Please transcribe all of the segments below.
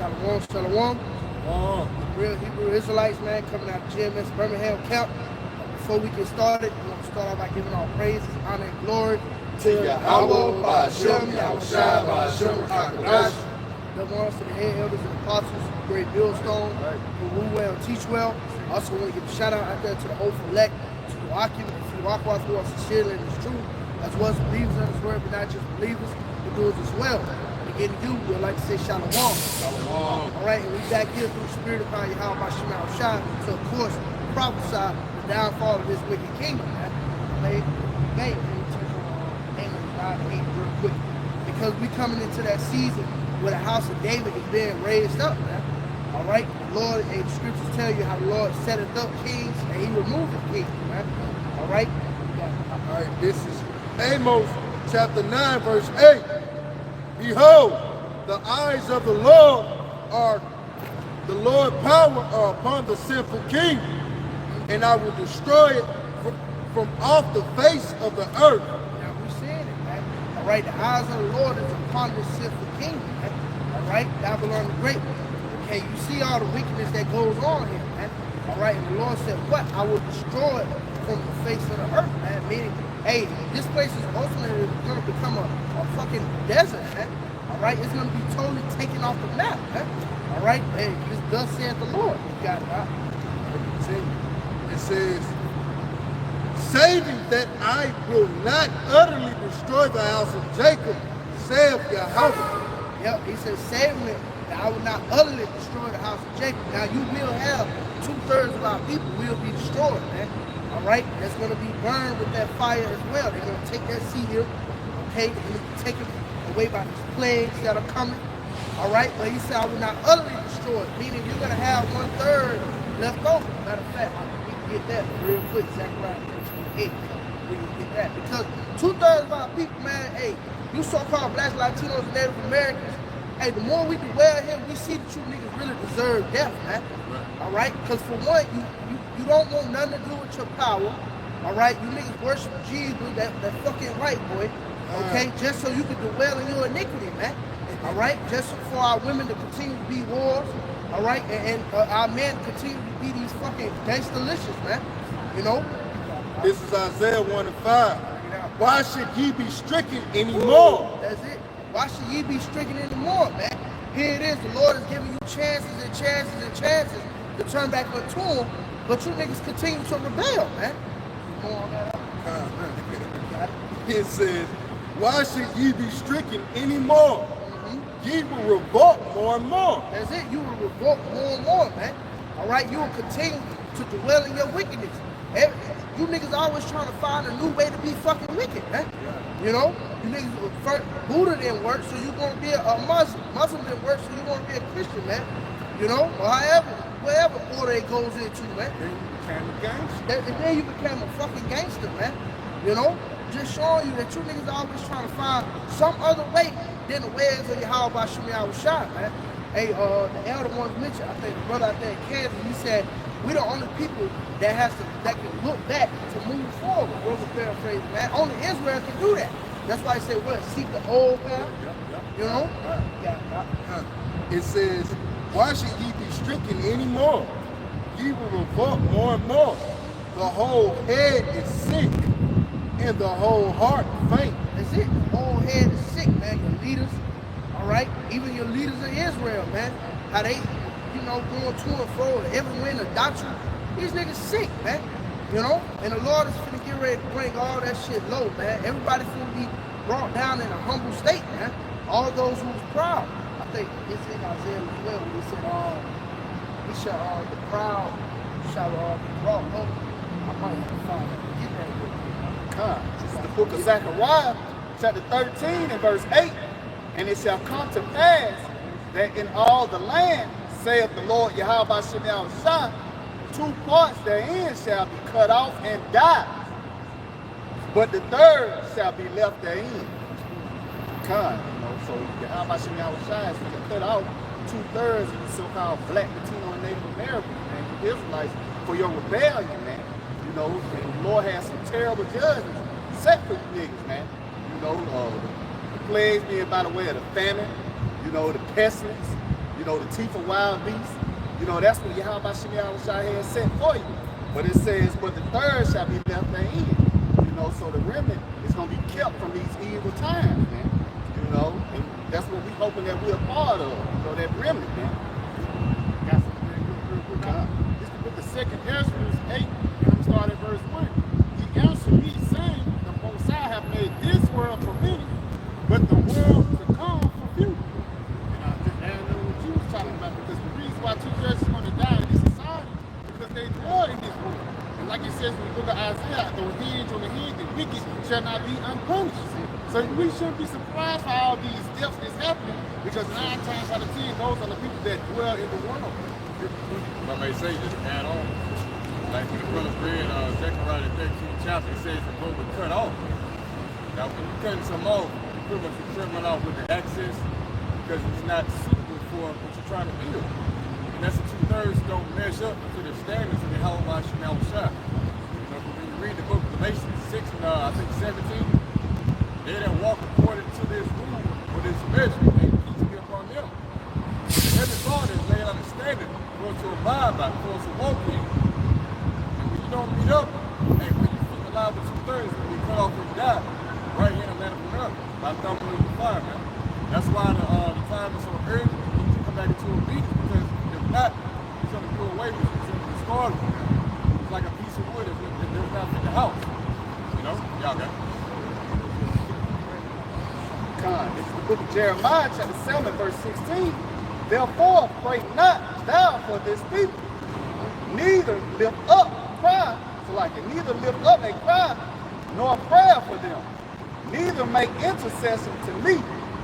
Shalom, shalom. Real Hebrew Israelites, man, coming out of GMS Birmingham camp. Before we get started, we want to start off by giving all praises, honor, and glory to Yahawah, by Sham, Rawchaa, by Qadash. The ones to the head elders and apostles, great millstone, who rule well, teach well. Also want to give a shout out there to the oath elect, to the Rawchaa, who are sincerely in this truth, as well as believers in this word, but not just believers, but doers as well. Again, you would like to say shalom. All right, and we back here through the spirit of God, Yahawashi, to of course prophesy the downfall of this wicked kingdom. Man, let me touch on Amos 9:8 real quick, because we coming into that season where the house of David is being raised up, man. All right, the Lord, the scriptures tell you how the Lord setteth up kings and He removed kings, man. All right. All right, this is Amos chapter 9, verse 8. Behold, the eyes of the Lord power are upon the sinful king, and I will destroy it from off the face of the earth. Now we're seeing it, man. All right, the eyes of the Lord is upon the sinful king, man. All right, Babylon the Great. Okay, you see all the wickedness that goes on here, man. All right, and the Lord said, what? I will destroy it from the face of the earth, man. Meaning, hey, this place is ultimately going to become a fucking desert, man. All right, it's going to be totally taken off the map, man. All right, hey, this thus saith the Lord. You got it, it says, saving that I will not utterly destroy the house of Jacob, saith Yahawah. Yep, he says, saving it that I will not utterly destroy the house of Jacob. Now, you will have 2/3 of our people will be destroyed, man. All right, that's going to be burned with that fire as well. They're going to take that seal, okay, they're going to take it away by these plagues that are coming. All right, but he said, I will not utterly destroy it, meaning you're going to have 1/3 left over. Matter of fact, we can get that real quick. Zechariah 13:8. We can get that. Because 2/3 of our people, man, hey, you so-called blacks, Latinos, and Native Americans, hey, the more we dwell here, we see that you niggas really deserve death, man. All right? Because for one, you don't want nothing to do with your power. All right? You niggas worship Jesus, that fucking white boy. Okay? Just so you can dwell in your iniquity, man. All right? Just for our women to continue to be whores. All right? And our men continue to be these fucking gangsta-licious, man. You know? This is Isaiah 1:5. Why should ye be stricken anymore? That's it. Why should ye be stricken anymore, man? Here it is. The Lord is giving you chances and chances and chances to turn back unto Him, but you niggas continue to rebel, man. It says, why should ye be stricken anymore? Ye will revolt more and more. That's it. You will revolt more and more, man. All right? You will continue to dwell in your wickedness. You niggas always trying to find a new way to be fucking wicked, man. You know? You niggas, first, Buddha didn't work, so you're going to be a Muslim. Muslim didn't work, so you're going to be a Christian, man. You know? Or however, whatever order it goes into, man. Then you became a gangster. Then you became a fucking gangster, man. You know? Just showing you that you niggas always trying to find some other way than the ways of Yahawashi, man. Hey, the elder ones mentioned, I think the brother out there in Kansas, he said, we the only people that can look back to move forward. Those are paraphrasing, man. Only Israel can do that. That's why he said, what? Seek the old path? You know? It says, why should ye be stricken anymore? Ye will revolt more and more. The whole head is sick, and the whole heart faint. That's it. The whole head is sick, man. Your leaders, all right? Even your leaders in Israel, man. How they, going to and fro, every wind of doctrine. These niggas sick, man. You know? And the Lord is finna get ready to bring all that shit low, man. Everybody's finna be brought down in a humble state, man. All those who was proud. I think it's in Isaiah as well, when he said, the proud shall be brought low. I might have to find it. Get that with This is the book of Zechariah, chapter 13 and verse 8. And it shall come to pass that in all the land, saith the Lord Yahawashi, 2 parts therein shall be cut off and die, but the third shall be left therein. So Yahawashi is cut off 2/3 of the so-called black, Latino, and Native Americans, man, you Israelites, for your rebellion, man. And the Lord has some terrible judgments set for you niggas, man. The plagues being by the way of the famine, the pestilence, you know, the teeth of wild beasts. You know, that's what Yahawashi had set for you. But it says, but the third shall be left therein. You know, so the remnant is going to be kept from these evil times, man. You know, and that's what we're hoping that we're a part of. You know, that remnant, man. Got something real quick. This is the book of 2nd Ezra 8, and I'm starting at verse 1. He answered me, saying, the Most High have made this world for many, but the world to come for few. And I just added on what you was talking about, because the reason why two churches are going to die in this society, because they dwell in this world. And like it says when we look at Isaiah, the hinge on the head, the wicked shall not be unpunished. So we shouldn't be surprised by all these deaths that's happening, because 9 times out of 10, those are the people that dwell in the world. If I may say, just add on, like when the brother read Zechariah the 13th chapter, it says the road was cut off. Now when you're cutting some off, you pretty much trimming off with the access, because it's not suitable for what you're trying to build. And that's the 2/3 don't measure up to the standards of the Yahawashi Rawchaa. You know, when you read the book of Galatians 6 and I think 17, they didn't walk according to this rule or this measurement, and teach me upon them. Every Father is laid on a standard for us to abide by, for us to walk in. And when you don't meet up, and when you feel alive with 2/3, when you cut off and die, right here in the land of America, by thumbing in the fire, man. That's why the time is so urgent. You need to come back into obedience, because if not, it's going to do away with it. It's going to destroy it. It's like a piece of wood that does not fit the house. You know? Y'all got it. This is the book of Jeremiah, chapter 7, verse 16. Therefore, pray not thou for this people, neither lift up cry, so like it, neither lift up a cry, nor prayer for them, neither make intercession to me,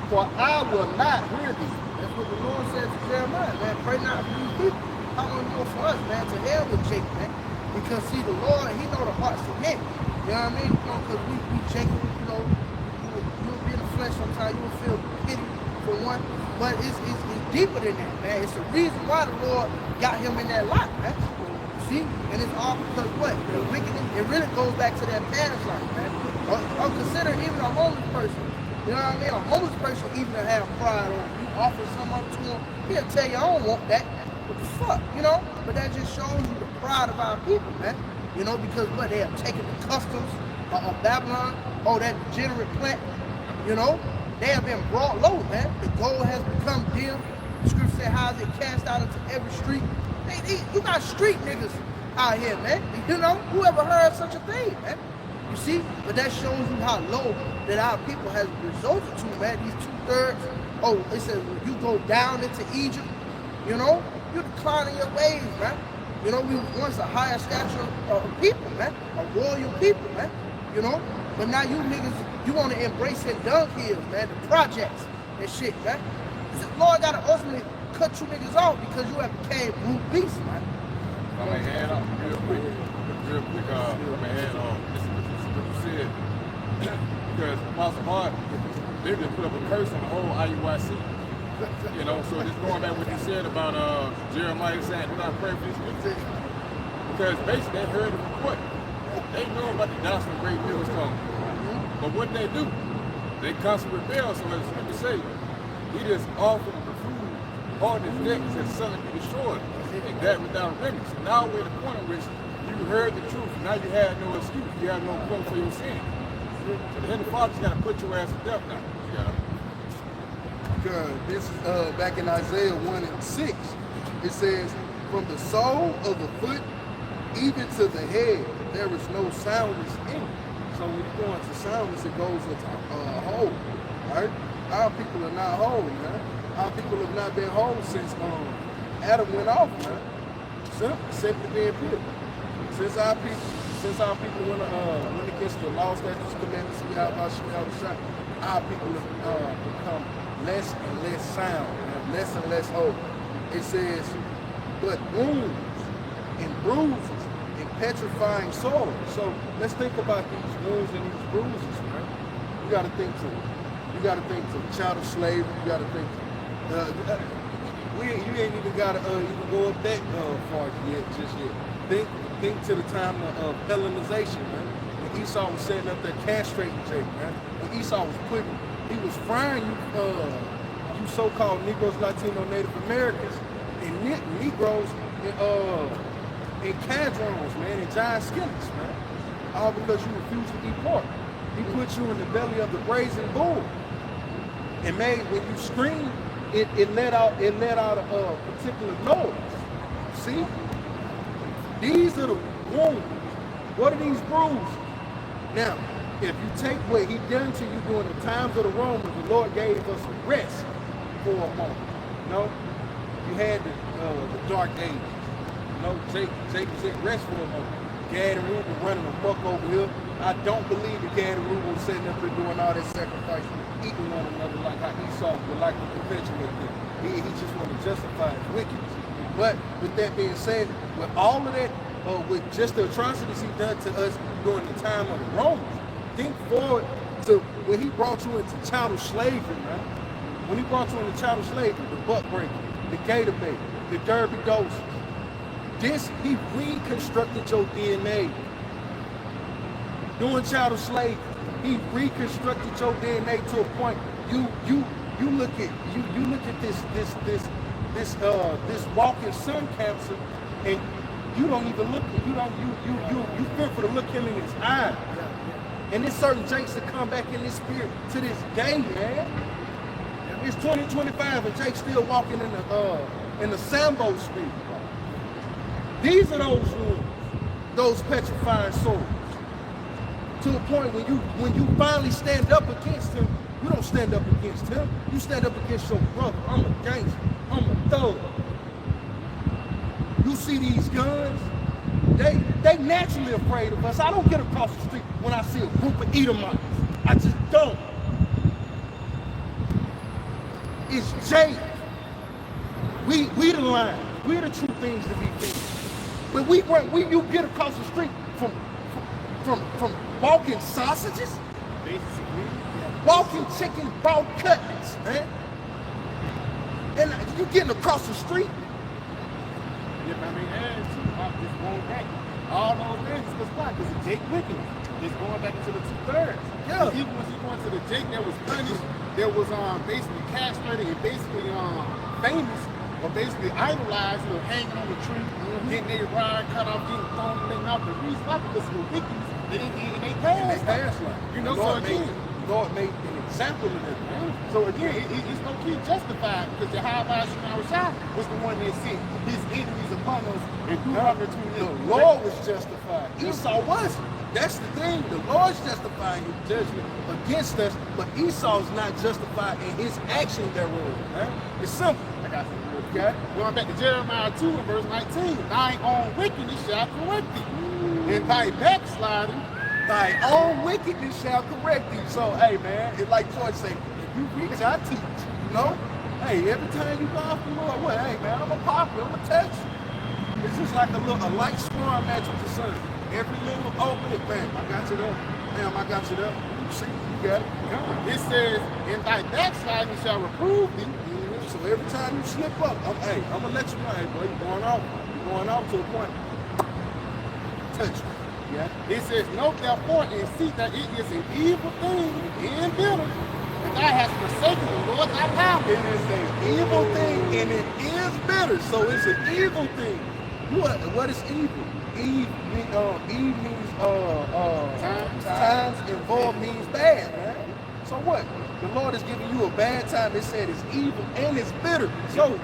for I will not hear thee. That's what the Lord said to Jeremiah, man. Pray not for these people. How gonna do it for us, man? To hell with Jacob, man. Because see, the Lord, he know the hearts of men. You know what I mean? You know, because we Jacob, you know, you'll be in the flesh sometimes, you will feel pity for one. But it's deeper than that, man. It's the reason why the Lord got him in that lot, man. See? And it's all because what? The wickedness, it really goes back to that past life, man. Or consider even a homeless person. You know what I mean? A homeless person even have pride on you. Offer something to him, he'll tell you, I don't want that. What the fuck, you know? But that just shows you the pride of our people, man. You know, because what? They have taken the customs of Babylon, that degenerate plant, you know? They have been brought low, man. The gold has become dim. The scripture said, how is it cast out into every street? You got street niggas out here, man. You know? Who ever heard such a thing, man? You see? But that shows you how low that our people has resulted to, man. These 2/3. It says when you go down into Egypt, you know, you're declining your ways, man. You know, we were once a higher stature of people, man. A royal people, man. You know? But now you niggas, you want to embrace them dung hills, man. The projects and shit, man. The Lord got to ultimately cut you niggas off because you have became brute beasts, man. I'm going to add on real quick. I'm going to add on. This is what you said. Because Apostle Hart, they just put up a curse on the whole IUIC. You know, so just going back what you said about Jeremiah saying, do not pray for these people. Because basically they heard the report. They know about the gospel of great miracles coming. But what they do, they constantly rebel. So as the say, he just offered them the food, all his neck, and said, son, be destroyed. And that without remedy. So now we're at the point in which you heard the truth. Now you have no excuse. You have no quote for your sin. So the Heavenly Father's got to put your ass to death now. Because this is back in Isaiah 1 and 6. It says, from the sole of the foot even to the head, there is no soundness in it. So when you go into soundness, it goes into whole. Right? Our people are not whole, man. Our people have not been whole since Adam went off, man. Except to being pure. Since our people went against the law, statutes, commandments of Yahawashi, our people have become less and less sound, and less and less whole. It says, but wounds and bruises and petrifying sores. So let's think about these wounds and these bruises, man. You got to think to it. You got to think to the child of slavery. You got to think. You ain't even got to even go up that far just yet. Think to the time of Hellenization, man. When Esau was setting up that castrating Jacob, man. When Esau was he was frying you you so-called Negroes, Latino, Native Americans, and Negroes in cadrons, man, and giant skeletons, man. All because you refuse to eat pork. He put you in the belly of the brazen bull. And made, when you scream, it let out a particular noise. See? These are the wounds. What are these bruises? Now, if you take what he done to you during the times of the Romans, the Lord gave us a rest for a moment. You know? You had the dark ages. You know, Jacob said rest for a moment. Gad and Reuben running amok over here. I don't believe that Gad and Reuben was sitting up there doing all that sacrifice, eating one another like how Esau would like to perpetuate them. He just wanted to justify his wickedness. But with that being said, with all of that, with just the atrocities he done to us during the time of the Romans, think forward to when he brought you into chattel slavery, man. When he brought you into chattel slavery, the buck breaker, the gator bait, the derby doses. This, he reconstructed your DNA. Doing chattel slavery, he reconstructed your DNA to a point. You look at this walking sun cancer, and you don't even look. You fearful to look him in his eye. And there's certain Jakes that come back in this spirit to this day, man. It's 2025 and Jake's still walking in the Sambo spirit. These are those wounds, those petrifying swords. To a point when you finally stand up against him, you don't stand up against him. You stand up against your brother. I'm a gangster. I'm a thug. You see these guns? They naturally afraid of us. I don't get across the street when I see a group of Edomites. I just don't. It's Jake. We the line. We the true things to be feared. But you get across the street from walking sausages, basically, walking chicken ball cutlets, man. And you getting across the street. Yeah, I mean, and just going back, all those things was why? Because of Jake wickedness. Just going back into the 2/3. Yeah. Even when you going to the Jake that was punished, that was basically castrated and basically famous, or basically idolized, you know, hanging on the tree, getting their rod cut off, getting thrown off the reason why? Because of the wickedness they didn't get in their past life. You know, so again, Lord made an example of them. so again, it's no key justified because Yahawashi was the one that sent his enemies upon us and threw them to The Lord was justified. Esau wasn't. That's the thing. The Lord's justifying his judgment against us, but Esau's not justified in his action thereof. Right? It's simple. I got some real okay. Going back to Jeremiah 2 and verse 19. Thine own wickedness shall correct thee, and thy backsliding, Thy own wickedness shall correct thee. So, hey, man, it's like George say, if you preach, I teach. You know? Hey, every time you go off the Lord, what? Hey, man, I'm going to pop you. I'm going to text you. It's just like a light storm match with the sun. Every little open it, bam, I got you there. Bam, I got you there. You see, you got it. It says, and thy backsliding shall reprove thee. So every time you slip up, I'm going to let you know, hey, boy, you're going off. You're going off to a point. Touch you. Yeah. It says, note therefore and see that it is an evil thing and bitter, and thou hast forsaken the Lord thy power. It is an evil thing and it is bitter. So it's an evil thing. What is evil? Eve means times involved means bad, man. So what? The Lord is giving you a bad time. It said it's evil and it's bitter. So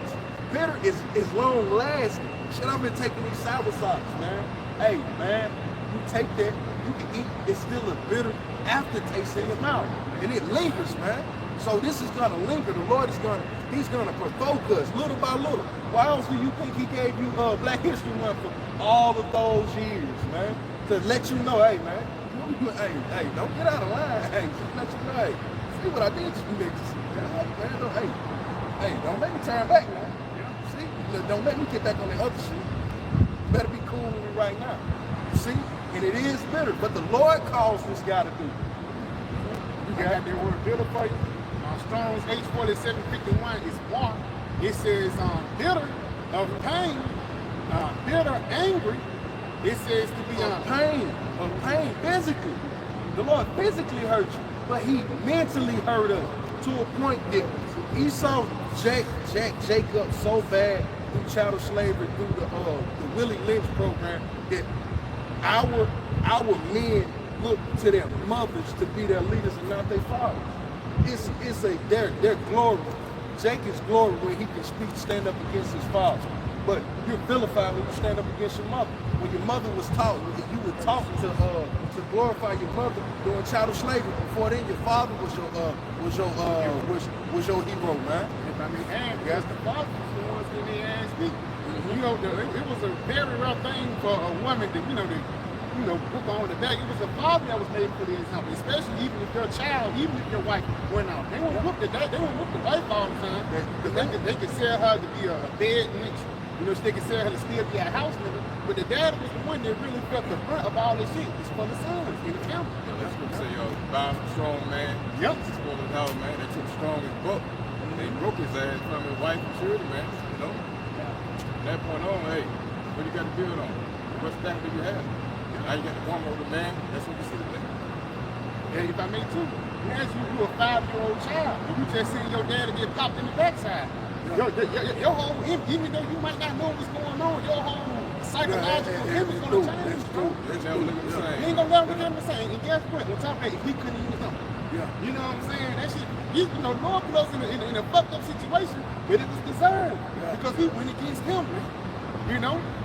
bitter is long lasting. Shit, I've been taking these sour socks, man. Hey, man. You take that, you can eat, it's still a bitter aftertaste in your mouth. And it lingers, man. So this is gonna linger. The Lord is he's gonna provoke us little by little. Why else do you think he gave you Black History Month for all of those years, man? To let you know, hey, man, hey, don't get out of line. Hey, just let you know, hey, see what I did to you niggas. Man, hey, don't make me turn back, man. See, don't let me get back on the other shit. You better be cool with me right now. See? And it is bitter, but the Lord calls this guy to do it. You got that word bitter for you? Strong's H4751 is one. It says bitter of pain, bitter, angry. It says to be of pain, physically. The Lord physically hurt you, but he mentally hurt us to a point that Esau jacked Jacob so bad through chattel slavery, through the Willie Lynch program, that our men look to their mothers to be their leaders and not their fathers. It's their glory. Jacob's glory when he can stand up against his father. But you're vilified when you stand up against your mother. When your mother was taught, you were taught to glorify your mother during chattel slavery. Before then, your father was your hero, man. I mean, and because the fathers was the ones in their ass beat. You know, it was a very rough thing for a woman to, book on the back. It was a father that was made for the example, especially even if your child, even if your wife went out. They won't whoop the wife all the time. They could sell her to be a bed wench. So they could sell her to still be a house nigga. But the dad was the one that really felt the brunt of all this shit. It's for the sons in the family. That's what say, bound strong man. Yep. It's for the house, man. They took strong as book. They broke his ass from his wife and children, man. From that point on, hey, what you got to build on? What stack do you have? Now you got the woman over the man. That's what you see today. And if I may too, as you a 5-year-old child, and you just seen your daddy get popped in the backside. Your whole, even though you might not know what's going on, your whole psychological image is going to change. They never look at the same. You ain't going to never look at the same. And guess what? On top of that, if he couldn't even know. Yeah. You know what I'm saying? That shit, Lord put us in a fucked up situation, but it was deserved. Yeah. Because he went against him, man.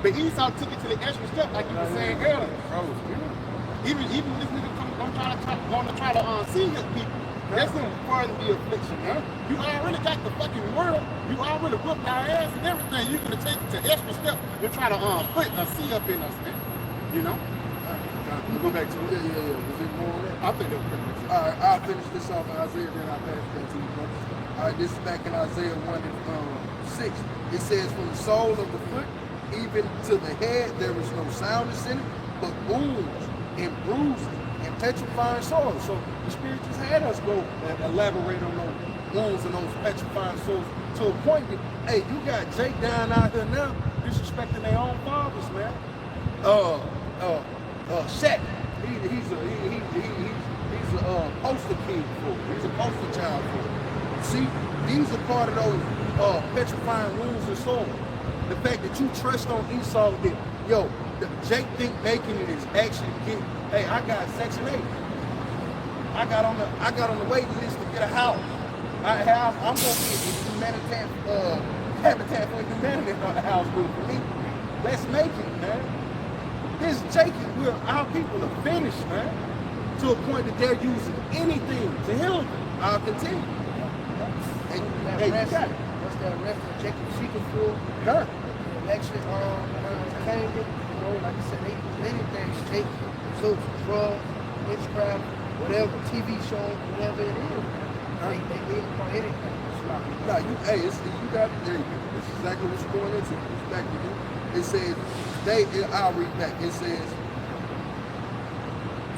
But Esau took it to the extra step, like you were saying earlier. Even when this nigga gonna try to see his people, that's gonna further the affliction, man. You already got the fucking world, you already whooped our ass and everything. You gonna take it to extra step to try to put a C up in us, man. We'll go back to it. Yeah. Was it more on that? I think that was pretty much it. All right, I'll finish this off in Isaiah, then I'll pass it back to you, brother. All right, this is back in Isaiah 1:6. It says, from the sole of the foot even to the head, there is no soundness in it, but wounds and bruises and petrifying sores. So the Spirit just had us go and elaborate on those wounds and those petrifying sores to a point that, hey, you got Jake down out here now disrespecting their own fathers, man. Shaq, he's a poster kid for it. He's a poster child for it. See, these are part of those petrifying wounds and sores. The fact that you trust on Esau that, Jake think making it is actually getting, hey, I got Section 8. I got on the waiting list to get a house. I'm gonna get a Habitat for Humanity house built for me. Let's make it, man. This Jake, our people are finished, man. To a point that they're using anything to heal them. I'll continue. What's that arrest that Jacob seeking for? Her. The election came with, like I said, they use anything to take results, drugs, witchcraft, whatever, TV show, whatever it is. They lean on anything. No, you got it there. This is exactly what you're going into. It's back to you. It says, I'll read back. It says,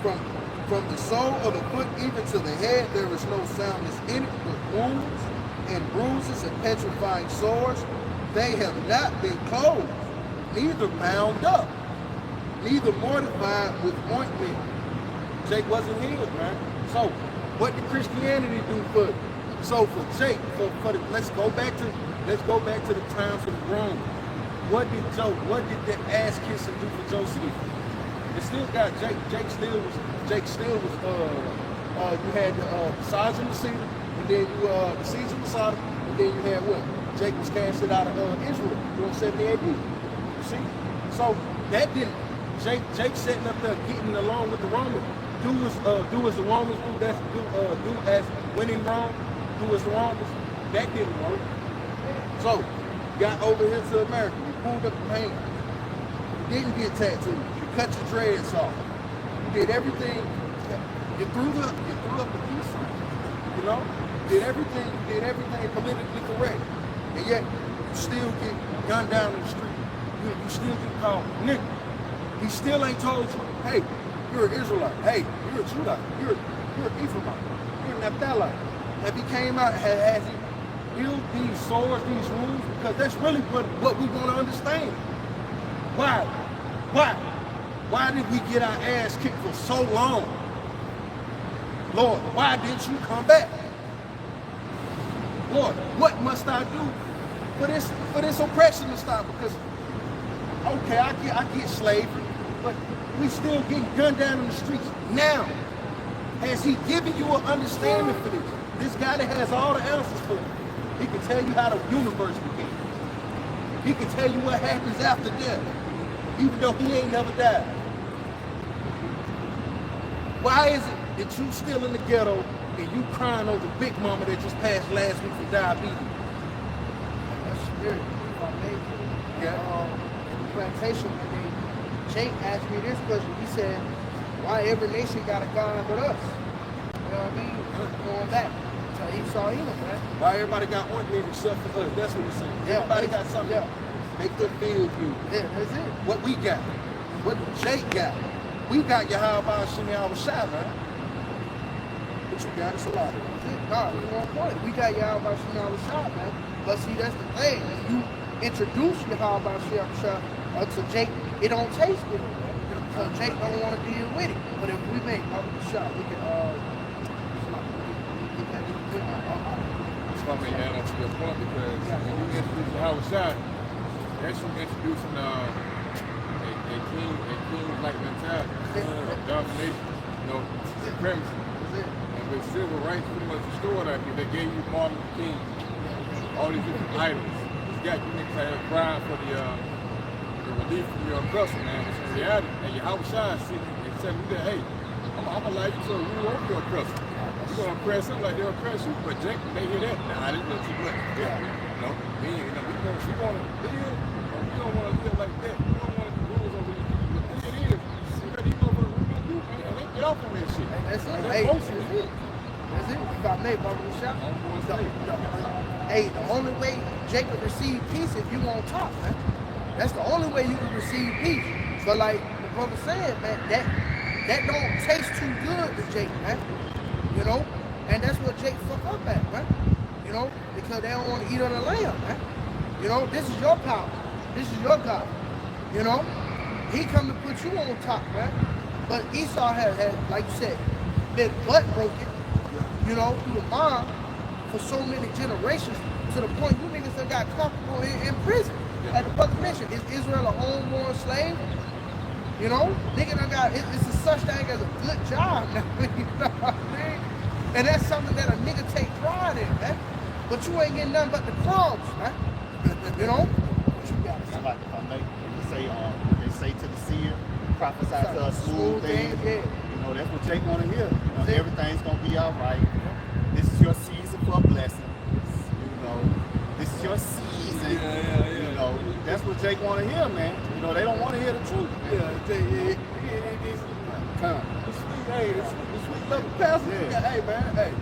from the sole of the foot even to the head, there is no soundness in it, but wounds and bruises and petrifying sores. They have not been closed, neither bound up, neither mortified with ointment. Jake wasn't healed, man. So, what did Christianity do for you? So for Jake, let's go back to the times of Rome. What did that ass kissing do for Joseph? It still got Jake. Jake still was. You had the sides of the cedar, and then the seeds of the Sodom, and then you had what? Jake was casted out of Israel during 70 AD. You see? So that didn't. Jake sitting up there getting along with the Romans. Do as the Romans do. Do as winning Rome. Do as the Romans. That didn't work. So got over here to America. You pulled up the paint. You didn't get tattooed. You cut your dreads off. You did everything. You threw up the peace sign. Did everything politically correct. And yet you still get gunned down in the street. You still get called nigga. He still ain't told you, hey, you're an Israelite. Hey, you're a Judite. You're an Ephraimite. You're an Naphthalite. If he came out, has he healed these sores, these wounds? Because that's really what we want to understand. Why? Why did we get our ass kicked for so long? Lord, why didn't you come back? Lord, what must I do for this oppression to stop? Because, okay, I get slavery, but we still getting gunned down in the streets. Now, has he given you an understanding for this? This guy that has all the answers for you. He can tell you how the universe began. He can tell you what happens after death, even though he ain't never died. Why is it that you still in the ghetto and you crying over Big Mama that just passed last week from diabetes? That's scary. If I may, in the plantation one day, Jake asked me this question. He said, why every nation got a God but us? You know what I mean? Going back to Esau, right? Why everybody got ointment except for us? That's what he's saying. Yeah, everybody got something. Yeah. Make them feel good. Yeah, that's it. What we got, what Jake got. We got Yahawah, Yahawashi, man. What you got? It's a lot. No, you on point. We got Yahawah, Yahawashi, man. But see, that's the thing. When you introduce Yahawah, Yahawashi to Jake, it don't taste good. So Jake don't want to deal with it. But if we make a shot, we can That's why I add on to your point, because when you introduce Yahawashi, that's you introducing a king-like mentality of domination, supremacy. And with civil rights pretty much destroyed out here, they gave you Martin Luther King, all these different idols. It's got you niggas out here crying for the relief from your oppressor, man. It's in reality. And Yahawashi is sitting and telling you that, hey, I'm gonna allow you to rule over your oppressor. You're gonna oppress them like they'll oppress you. But Jake, they hear that. Nah, this is too much. We want to live. We don't want to live like that. We don't want to rules over these people. But the thing is, you know what we're gonna do, man. They get off on that shit. That's it. That's Hey, bullshit. that's it. You got me, brother. Shot. Hey, the only way Jake will receive peace if you won't talk, man. That's the only way you can receive peace. But like the brother said, man, that don't taste too good to Jake, man. You know? And that's what Jake fuck up at, man. You know? Because they don't want to eat on the lamb, man. You know, this is your power. This is your God. You know? He come to put you on top, man. But Esau had like you said, been butt broken, you know, through the mom for so many generations to the point you niggas done got comfortable in prison. At the brother mentioned, is Israel a homeborn slave? You know, nigga done got, it's a such thing as a good job now, you know what I mean? And that's something that a nigga take pride in, man. But you ain't getting nothing but the crumbs, man. You know? What you got? Like if I make, they say to the seer, prophesy to us smooth things. Yeah. You know, that's what Jake want to hear. You know, everything's gonna be all right. This is your season for a blessing. You know, this is your season. You know, that's what Jake want to hear, man. You know, they don't want to hear the truth. Hey, the sweet little pastor. Yeah. Hey, man. Hey,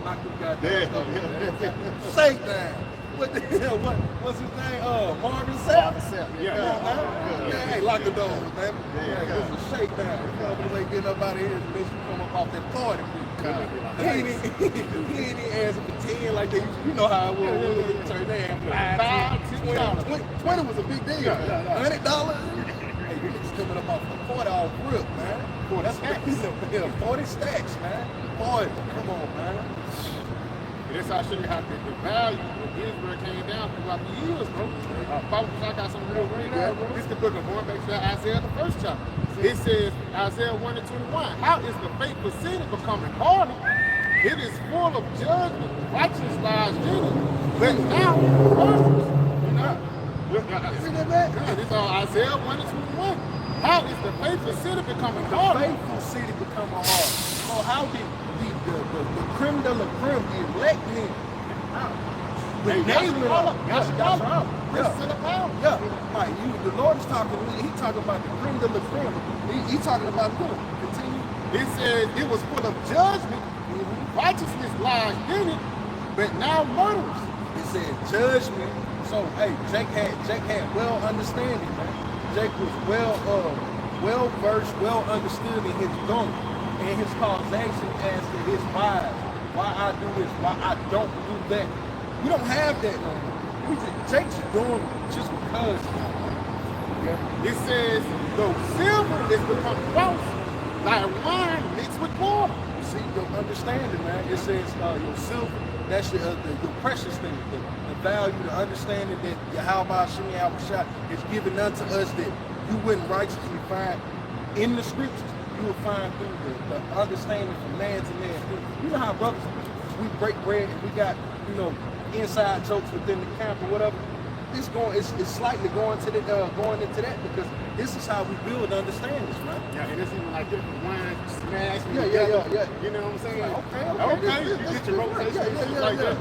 knock this goddamn stuff. Satan. What the hell? What's his name? Marvin Sapp. Yeah. Hey, lock the doors, man. This is a shakedown. You know, when they getting up out of here, bitch, you come up off that party. He ain't even answer for 10 like they used to. You know how it was. Turn their hand for $5, $10. 20 was a big deal. $100. Hey, you niggas coming up off the 40 off rip, man. 40 stacks. 40 stacks, man. 40. Come on, man. That's how I show you how the value of Israel came down throughout the years, bro. I got some real right now, bro. This is the book of going back to Isaiah, the first chapter. It says, Isaiah 1 and 21, how is the faithful city becoming hardened? It is full of judgment, righteous lies in it. But now, murderers, you know? This is Isaiah 1 and 21. How is the faithful city becoming hardened? The faithful city becoming hard. So how did the creme de la creme, the elect men, the Lord is talking, he talking about the creme de la creme. He talking about who? Continue. It says it was full of judgment, righteousness lies in it, but now murderers. It said judgment. So hey, Jake had well understanding, man. Jake was well versed, well understood in his doing. And his causation as to his why I do this, why I don't do that. We don't have that no more. Jake's doing it just because. It says the silver is become false, like wine mixed with water. You see, your understanding, man. It says your silver That's the precious thing, the value, the understanding that Yahawah Yahawashi is given unto us that you wouldn't righteously find in the scriptures. You will find through the understanding from man to man. You know how brothers, we break bread and we got, you know, inside jokes within the camp or whatever. It's slightly going into that because this is how we build understandings, right? Yeah, and it's even like different wine smash. Yeah. You know what I'm saying? Okay. You get your rotation like that.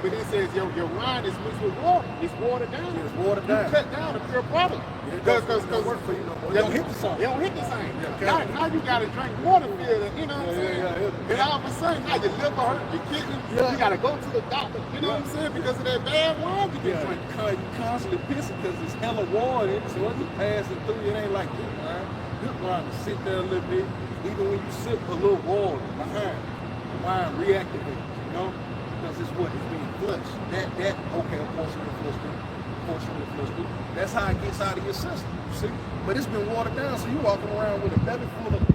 But it says your wine is mixed with water. It's watered down. It's watered down. You cut down the pure product. Because work for you no more. They don't hit the same. They don't hit the same. Now you got to drink water filled. You know what I'm saying? And all of a sudden now your liver hurt, your kidney. You got to go to the doctor. You know what I'm saying? Because of that bad wine you been drinking. You constantly pissing because it's hella water in it, so when you passing through, it ain't like good wine. Good wine to sit there a little bit, even when you sip a little water behind, the wine reactivates, you know? Because it's what is being flushed. That okay, a portion of the flush through. That's how it gets out of your system, you see? But it's been watered down, so you walking around with a belly full of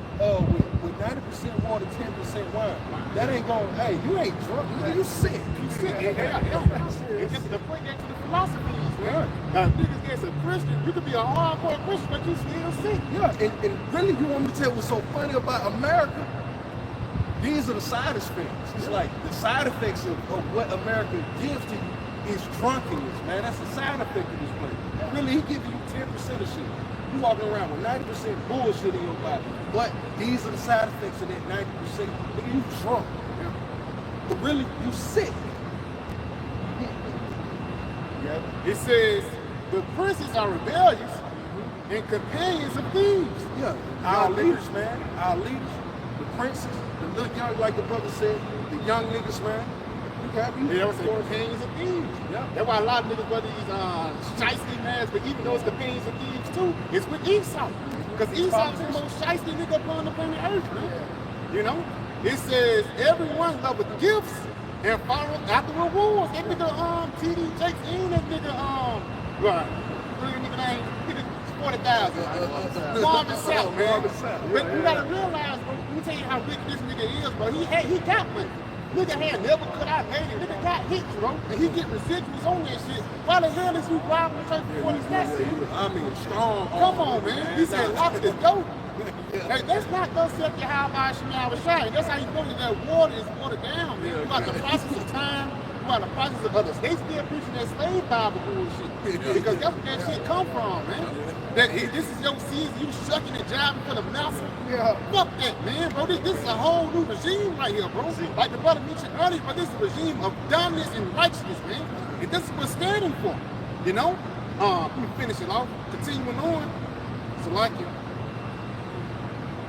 with 90% water, 10% wine. That ain't going, hey, you ain't drunk, you sick. You sick. It's just the point to the philosophy. Niggas gets a Christian, you could be a hardcore Christian, but you still sick. Yeah, and really you want me to tell what's so funny about America? These are the side effects. It's like the side effects of what America gives to you is drunkenness, man. That's the side effect of this place. Really, he giving you 10% of shit. You walking around with 90% bullshit in your body. But these are the side effects of that 90%. Nigga, you drunk. But really, you sick. It says the princes are rebellious and companions of thieves. Yeah, our leaders, man. Our leaders, the princes, the little young, like the brother said, the young niggas, man. You got me. They ever say companions of thieves. Yeah. That's why a lot of niggas wear these shiesty masks, but even those companions of thieves too, it's with Esau. Because Esau is the most shiesty nigga upon the planet Earth, man. You know? It says everyone loveth gifts and follow after rewards. That nigga TD Jakes ain't that nigga right. What nigga name? Nigga 40,000. Marvin South, man. But you gotta realize, bro, let me tell you how rich this nigga is, bro. He got money. Nigga had never cut out paid. Nigga got hit, bro. And he get residuals on that shit. Why the hell is you robbing the church before this next? I mean, strong. Come on, man. He said, lock it and go. Hey, that's not gonna set your Yahawashi. That's how you know that water is watered down, man. You got the process of time, you got the process of others. They still preaching that slave Bible bullshit. Because that's where that shit come from, man. That this is your season, you shucking and jiving for the master. Fuck that, man, bro. This is a whole new regime right here, bro. Like the brother mentioned earlier, but this is a regime of dominance and righteousness, man. And this is what we're standing for. You know? Let me finish it off. Continuing on. So like it.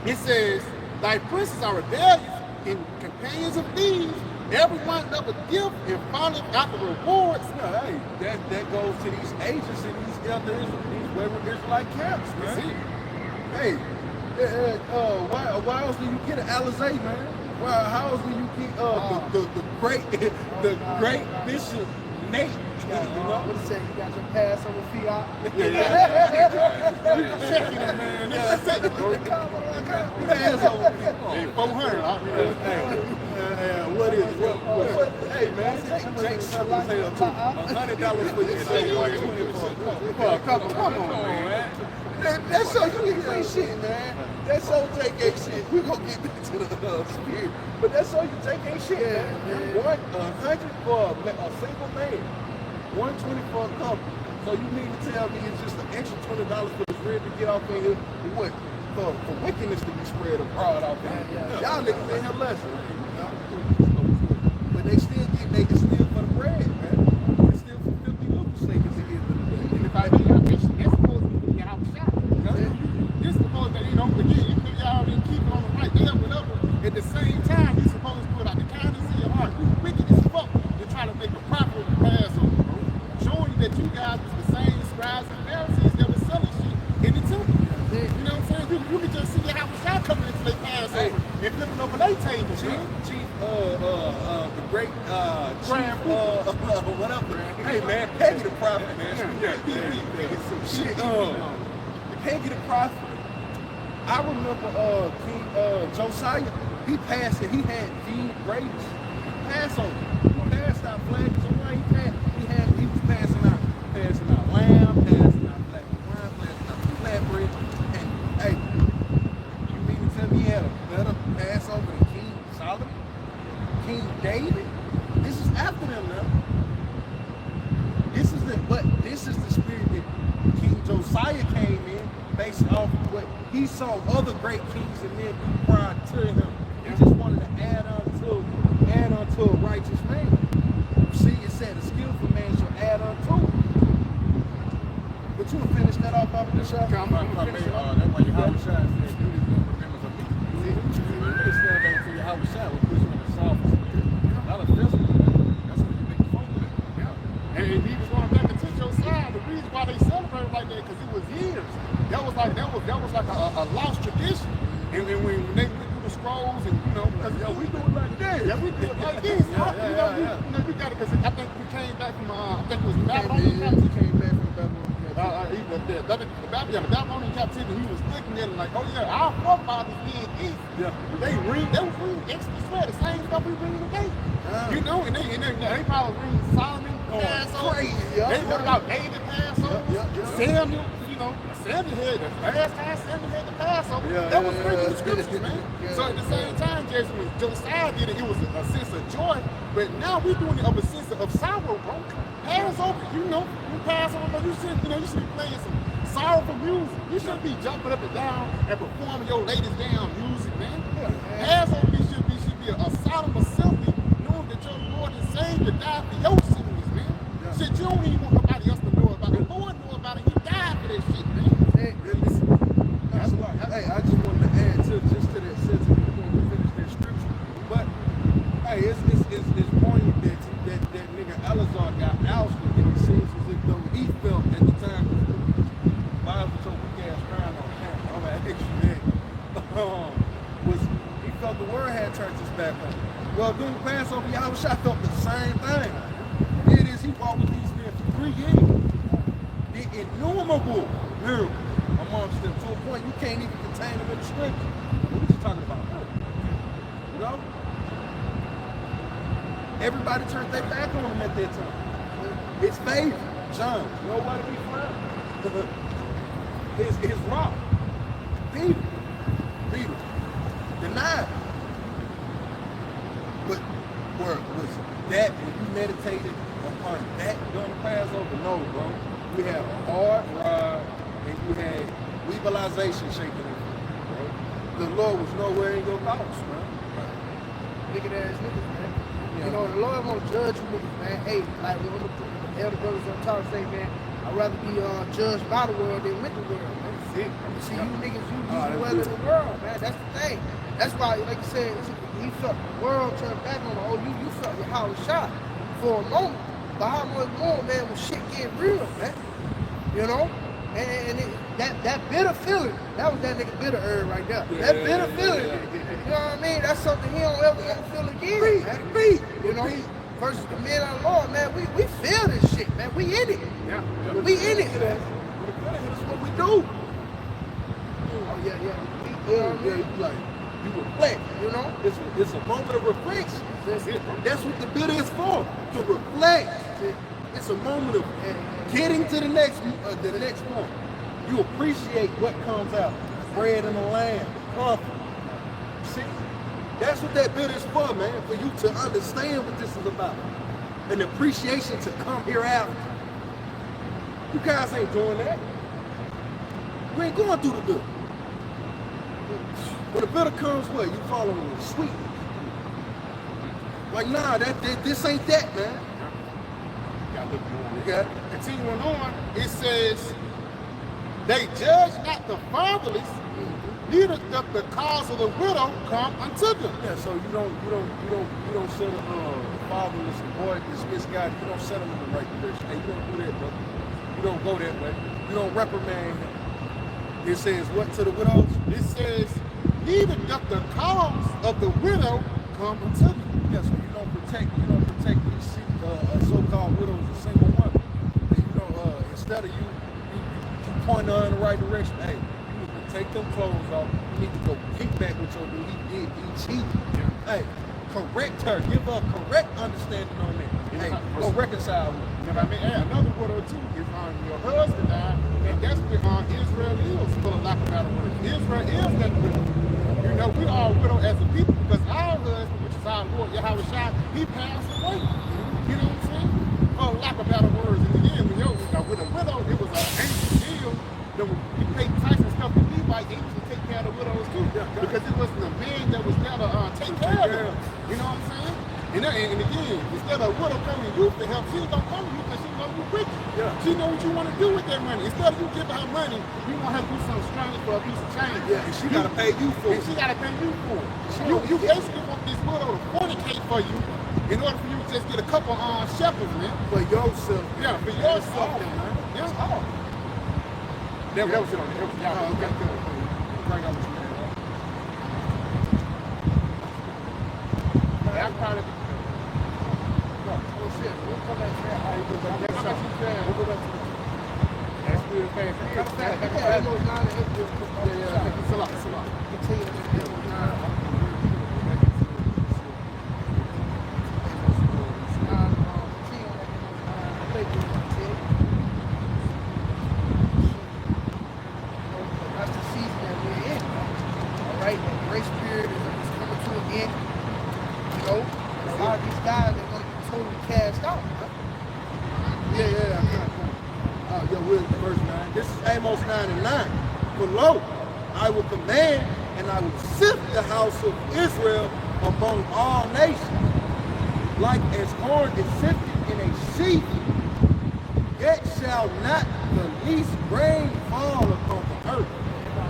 It says, thy princes are rebellious and companions of thieves. Everyone that would give and follow after rewards. Yeah, hey, that goes to these agents and these elder Israelite camps, man. Hey, why else do you get an Alizé, man? How else do you get the great Bishop Nate? You know what he said? You got your pass on the fiat. Checking it, man. That's it, bro. Pass over me. 400. What is it? Hey, man, Jake something $100 for your shit. Come on, man. That's so you ain't shit, man. That's so Jake ain't shit. We gonna get back to the spirit, but that's so you Jake ain't shit, man. 100 for a single man, 120 for a couple. So you mean to tell me it's just an extra $20 for the bread to get off in here? What? For wickedness to be spread abroad out there? Y'all niggas ain't have less. But they still get, they can steal for the bread, man. They steal for 50 local seconds to get the bread. And if I do that, it's supposed to be out shot. This supposed to, again, even if y'all didn't keep it on the right, whatever. At the same time, you're supposed to put out the kindness in your heart. You wicked as fuck to try to make a profit with the Passover, bro. Showing you that you guys was the same scribes and Pharisees that was selling shit in the temple. You know what I'm saying? You can just see Yahawashi coming into their Passover and flipping over their table, Chief, the great whatever. Hey man, Peggy the Prophet, man. Peggy the Prophet. I remember King Josiah. He passed it. He had Dean Brady's Passover. passed out flags and wine. He was passing out lamb, passing out black wine, passing out flatbread. And hey, you mean to tell me he had a better Passover than King Solomon, King David? This is after them now. This is the spirit that King Josiah came in based off of what he saw other great kings and men do prior to him. He just wanted to add on to a righteous man. You see, it said a skillful man shall add on to it. But you will finish that off of the shop. That's why Yahawashi said, do this in remembrance of me. See, when you stand back to Yahawashi, we'll push him in the soft spirit. Not a physical. That's what you make the phone with. And even going back into Josiah, the reason why they celebrated like that, because it was years. That was like a lost tradition. And then when they went through the scrolls and because we do it like this. Yeah, we do it like this. We got it because I think we came back from I think it was Babylonian captivity. Came back from Babylon. The Babylonian captivity. He was looking at it like, oh yeah, our forefathers did this. Yeah. They was reading extra sweat, the same stuff we reading today. And they probably reading Solomon Passover. Crazy, They heard about David Passover. Samuel, Samuel had the last time Samuel had the Passover. That was freaking the scriptures, man. So at the same time, just when Josiah did it, it was a sense of joy. But now we're doing it of a sense of sorrow, bro. Passover, you Passover, but you should be playing some sorrowful music. You shouldn't be jumping up and down and performing your latest down music, man. Passover should be a solemn assembly, knowing that your Lord and Savior died for your sins, man. Shit, you don't even want nobody else to know about it. The Lord know about it. He died for that shit, man. That's why. Hey, I just wanted to add to that sentence before we finish that scripture. But hey, it's poignant that nigga Elazar got ousted, and it seems as if though he felt at the time Bible told weak ass crying on camera. I'm an extra nigga. Was he felt the word had turned his back on him. Well, during the Passover, Yahawashi felt the same thing. It is he walked with these men for 3 years. The innumerable miracles amongst them to a point you can't even contain them in the scripture. What are you talking about? You know? Everybody turned their back on him at that time. His faith, John, nobody be found. His rock, Peter, denied. But was that when you meditated upon that during the Passover? No, bro. We had a hard ride and you had legalization shaking in it, bro. The Lord was nowhere in your house, man. Wicked ass niggas, man. You know, the Lord won't judge you niggas, man. Hey, like when the elder brothers on top say, man, I'd rather be judged by the world than with the world, man. See, you niggas, you the weather of the world, man. That's the thing. That's why, like you said, he felt the world turn back on him. Oh, you felt your house shot for a moment. But how much more, man, when shit get real, man? You know? And that bitter feeling, that was that nigga bitter herb right there. That bitter feeling, you know what I mean? That's something he don't ever feel again, man. You know? Versus the men of the Lord, man, we feel this shit, man. We in it. We in it. That's what we do. Oh, yeah. You know what I mean? Like, you reflect, you know? It's a moment of reflection. That's what the bitter is for, to reflect. It's a moment of getting to the next point. You appreciate what comes out. Bread in the land, comfort. See? That's what that bitter is for, man. For you to understand what this is about. An appreciation to come hereafter. You guys ain't doing that. You ain't going through the bitter. When the bitter comes, what? You following the sweet. Like, nah, this ain't that, man. Okay. Continuing on, it says, they judge not the fatherless, neither doth the cause of the widow come unto them. Yeah, so you don't set a fatherless boy, this misguided. You don't set him in the right direction. Hey, you don't do that, brother. You don't go that way. You don't reprimand him. It says what to the widows? It says, neither doth the cause of the widow come unto them. Yeah, so you don't protect these so-called widows, a single woman. And, instead of you point her in the right direction, hey, you need to take them clothes off. You need to go kick back with your dude. He cheated. Hey, correct her, give her a correct understanding on that. Hey, go reconcile with her. You know what I mean? And another widow too is your husband died, and that's what Israel is for the lack of better word. Israel is that widow. You know, we are a widow as a people because our husband, which is our Lord Yahawashi, he passed away. You know what I'm saying? For lack of better words. And again, with a widow, it was an ancient deal that we paid tax and stuff to Levite to take care of the widows too. Because it wasn't a man that was there to take care of them. You know what I'm saying? And again, instead of a widow coming to you to help, she don't come to you because she know you rich. Yeah. She know what you want to do with that money. Instead of you giving her money, you want her to do something strange for a piece of change. Yeah, and she got to pay you for it. And she got to pay you for it. You basically want this widow to fornicate for you in order for you to just get a couple shepherds, man. For yourself. Yeah, for yourself, man. That's all. That was it on there. Okay. Bring up what you had. That's part of it. Oh shit, we'll come back to that. All right, we'll go back to that. We'll go back to that. That's good, man. Yeah, those 9 and 8 will come back. Yeah. It's a lot. Continue to make those 9. That's the season that we're in. All right, the grace period is coming to an end. You know, and a lot of these guys are going to be totally cast out. Huh? Yeah. We're in verse 9. This is Amos 9 and 9. For lo, I will command and I will sift the house of Israel among all nations, like as corn is sifted in a sheaf. Yet shall not the least grain fall upon the earth.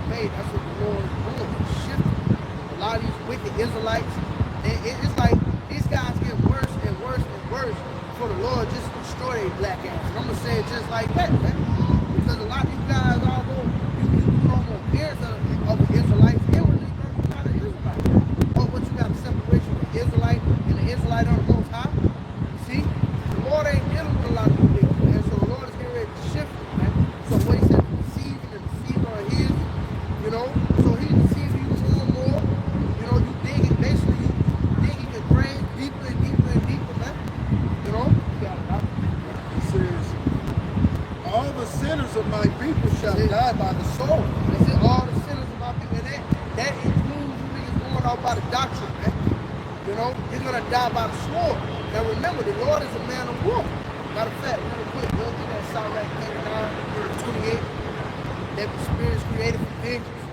That's what the Lord is doing. He's shifting. A lot of these wicked Israelites, it's like these guys get worse and worse and worse before the Lord just destroy their black ass. And I'm going to say it just like that, man. Because a lot of these guys, although you put on the appearance of the Israelites, inwardly you're not an Israelite. But what you got a separation of the Israelite and the Israelite on the Most High. You see, the Lord ain't dealing with a lot of these people, man. So the Lord is getting ready to shift it, man. So what he said, the deceiver of his, you know, so he deceiving you more and more. You know, you digging, basically you digging your grave deeper and deeper and deeper, man. You know, you got it. He says, all the sinners of my people shall die by the sword. They said all the sinners of my people, and that includes you niggas going out by the doctrine, man. You know, you're gonna die by the sword. Now remember, the Lord is a man of war. Matter of fact, real quick, we'll do that Psalm 89, 28. That the spirit is created for vengeance.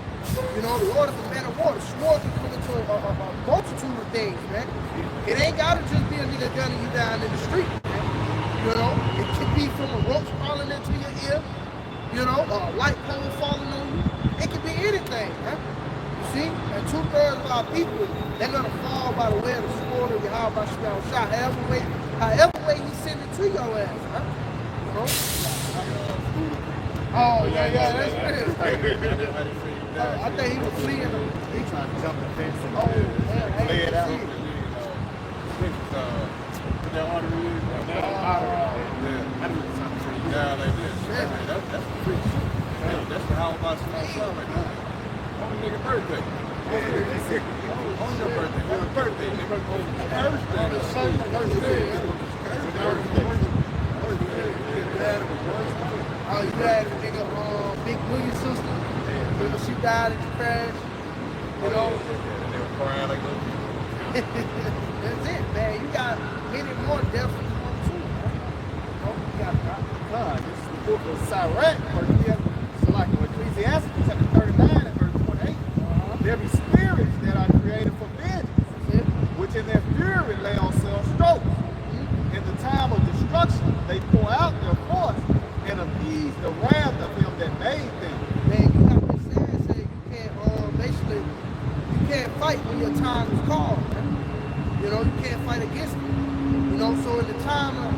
You know, the Lord is a man of war. The sword can come into a multitude of things, man. It ain't gotta just be a nigga gunning you down in the street, man. You know, it could be from a roach falling into your ear, you know, a light pole falling on you. It could be anything, man. You see? And 2/3 of our people, they're gonna fall by the way of the sword of Yahawashi, however way he send it to your ass, huh? You know? Oh, yeah, that's good. I think he was fleeing. He Trying to jump the fence and lay it out. Put that artery in. Yeah, like this. That's the freak shit. That's the Halalyam right now. On the nigga birthday. On your birthday. On your birthday. Oh, you had a nigga, Big William's sister. When she died in the crash. You know? They were crying like that. That's it, man. You got many more deaths than you want to, man. You know, you got God, this is the book of Sirach, so like Ecclesiastes chapter 39 and verse 28. There be spirits that are created for vengeance, which in their fury lay on self-stroke. In the time of destruction, they pour out their force and appease the wrath of him that made them. Man, you got this saying you can't, basically, you can't fight when your time is called, man. You know, you can't fight against it. You know, so in the time of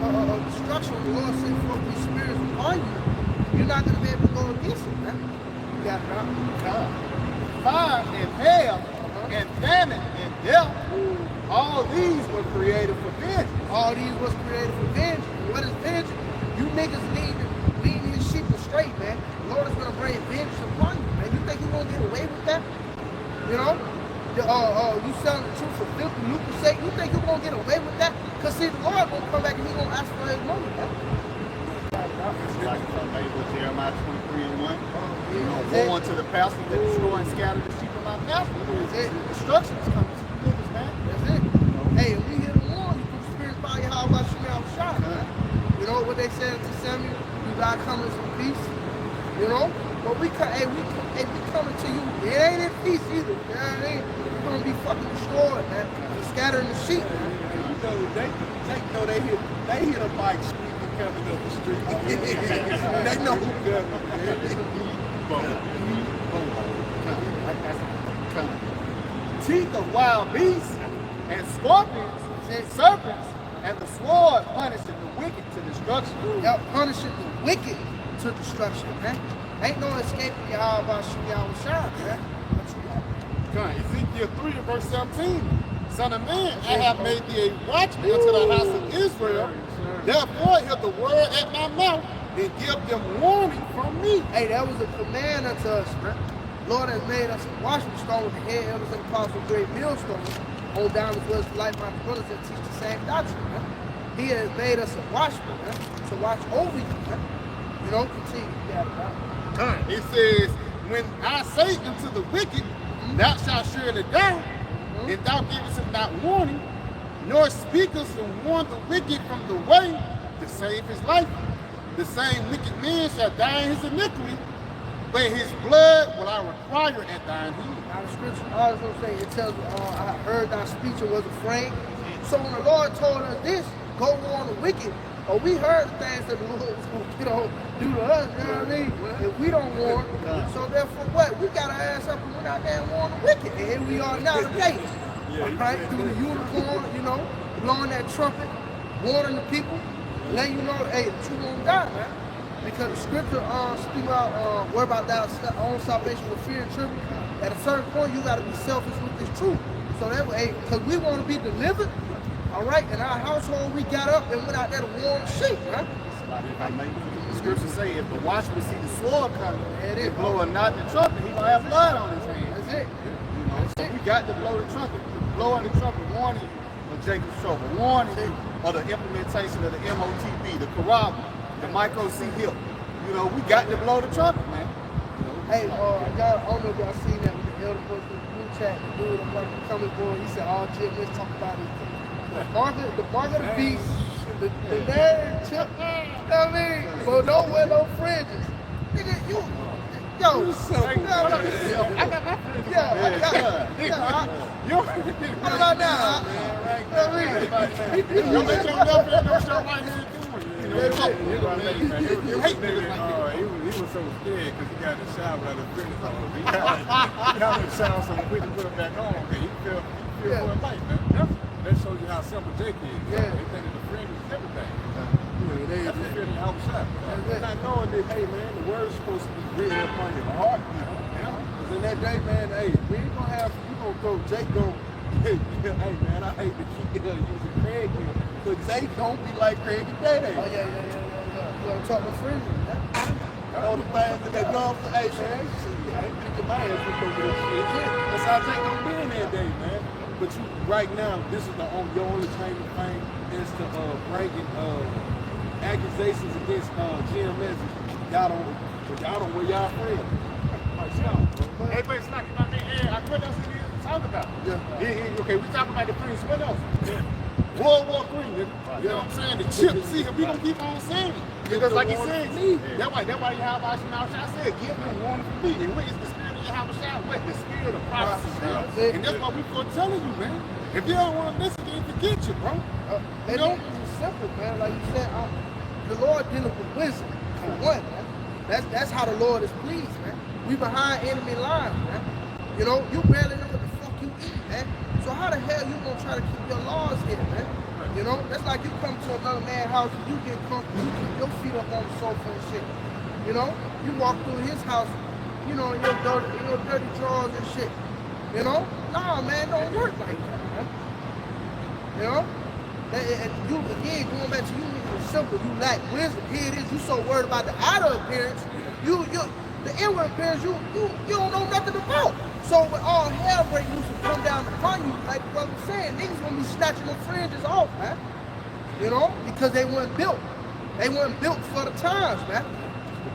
destruction, the Lord sent forth these spirits upon you. You're not going to be able to go against it, man. You got it out. Fire and hail and famine and death, all these were created for vengeance. All these was created for vengeance. What is vengeance? You niggas need to lead these sheep straight, man. The Lord is going to bring vengeance upon you, man. You think you're going to get away with that? You know? you selling the truth for filthy lucre's sake, you think you're going to get away with that? Because see, the Lord going to come back and he's going to ask for his money, man. Like Jeremiah 23:1. You know, woe unto the pastor that destroy and scatter the sheep of my pasture. Destruction is coming to the niggas, man. That's it. Hey, if we hear the warn, you can spirit by Yahawashi, Rawchaa, man. You know what they said to Samuel? You got coming in peace. You know? But we coming to you. It ain't in peace either. You know what I mean? We're gonna be fucking destroyed, man. Scattering the sheep. You know, they hear the mic squeaking coming up the street. They know who Teeth of wild beasts and scorpions and serpents, and the sword punishing the wicked to destruction. Y'all punishing the wicked to destruction, man. Ain't no escaping Yahawashi, man. What you got? Ezekiel 3 and verse 17. Son of man, I have made thee a watchman unto the house of Israel. Therefore hear the word at my mouth and give them warning from me. Hey, that was a command unto us, man. Lord has made us a watchman strong with the head, elders and apostles, great millstone. Hold down as well as like-minded brothers that teach the same doctrine, man. He has made us a watchman, man, to watch over you, man. You know, continue to gather out. It says, when I say unto the wicked, thou shalt surely die, and thou givest him not warning, nor speakest and warn the wicked from the way to save his life. The same wicked man shall die in his iniquity, but his blood will I require at thine hand. Now the scripture, I was going to say, it tells me, I heard thy speech and was afraid. So when the Lord told us this, go warn the wicked, we heard the things that the Lord was going to do to us, you know what I mean? If we don't warn, so therefore what? We got to ass up and went out there and warn the wicked. And here we are now today. Right? Through the unicorn, you know, blowing that trumpet, warning the people, letting you know, hey, the truth won't die, man. Because the scripture speak about worry about thy own salvation with fear and trembling. At a certain point, you got to be selfish with this truth. So that way, because we want to be delivered, all right, in our household, we got up and went out there to warn the sheep, right? The scripture say if the watchman see the sword coming and blowing not the trumpet, he gonna have blood on his hands. That's it. You know, so we got to blow the trumpet. Blowing the trumpet, warning you of Jacob's trouble, warning you of the implementation of the MOTB, the Quran, the micro C hip. You know, we got to blow the trumpet, man. Hey, y'all, I don't know if y'all seen that with the elder person in the group chat, the dude, I'm like, coming boy, he said, all GMS talk about it. The mark of the beast, the nerd, chip, you know what I mean? But don't wear no fringes. Nigga, yo, I got my what about now? You know what I mean? You let your left hand know what your right hand doing. He was so scared because he got in the shower without a fringe on. He got in the shower so quick to put it back on. Okay, he feel more light, man. That shows you how simple Jake is. Yeah. They think that the fringe is everything. That's the feeling of Yahawah. Not knowing that, hey man, the word's supposed to be written upon your heart. Because in that day, man, hey, we ain't gonna have, you gonna go, Jake go, hey man, I hate to keep using Craig here, but Jake don't be like Craig today. Oh, yeah. You want to talk to fringes, man? All the fans that they go for, hey man, see, I ain't picking my ass with over this shit. That's how Jake gonna be in that day, man. But you, right now, this is your only claim to fame is to bringing accusations against GMS. Y'all don't wear y'all afraid. Hey, but it's not, I mean, what else did he talk about? Okay, we talking about the prince. What else? World War III, nigga. You know what I'm saying? The chip. See, we gonna keep on saying it. Because like he said, that's why Yahawashi said, give them warning for me. And what is the spirit of Yahawashi? What? The spirit of prophecy. And that's why we go telling you, man. If you don't want to listen, then forget you, bro. You know? It's simple, man. Like you said, the Lord dealing with wisdom, for one, man. That's how the Lord is pleased, man. We behind enemy lines, man. You know, you barely know what the fuck you eat, man. So how the hell you gonna try to keep your laws here, man? You know, that's like you come to another man's house and you get comfortable, you keep your feet up on the sofa and shit. You know, you walk through his house, you know, in your dirty drawers and shit. You know? Nah, man, don't work like that, man. You know? And you, again, going back to you, it's simple. You lack wisdom. Here it is. You so worried about the outer appearance. The inward appearance, you don't know nothing about. So when all hell break loose and come down upon you, like what I'm saying, niggas gonna be snatching them fringes off, man. You know, because they weren't built. They weren't built for the times, man.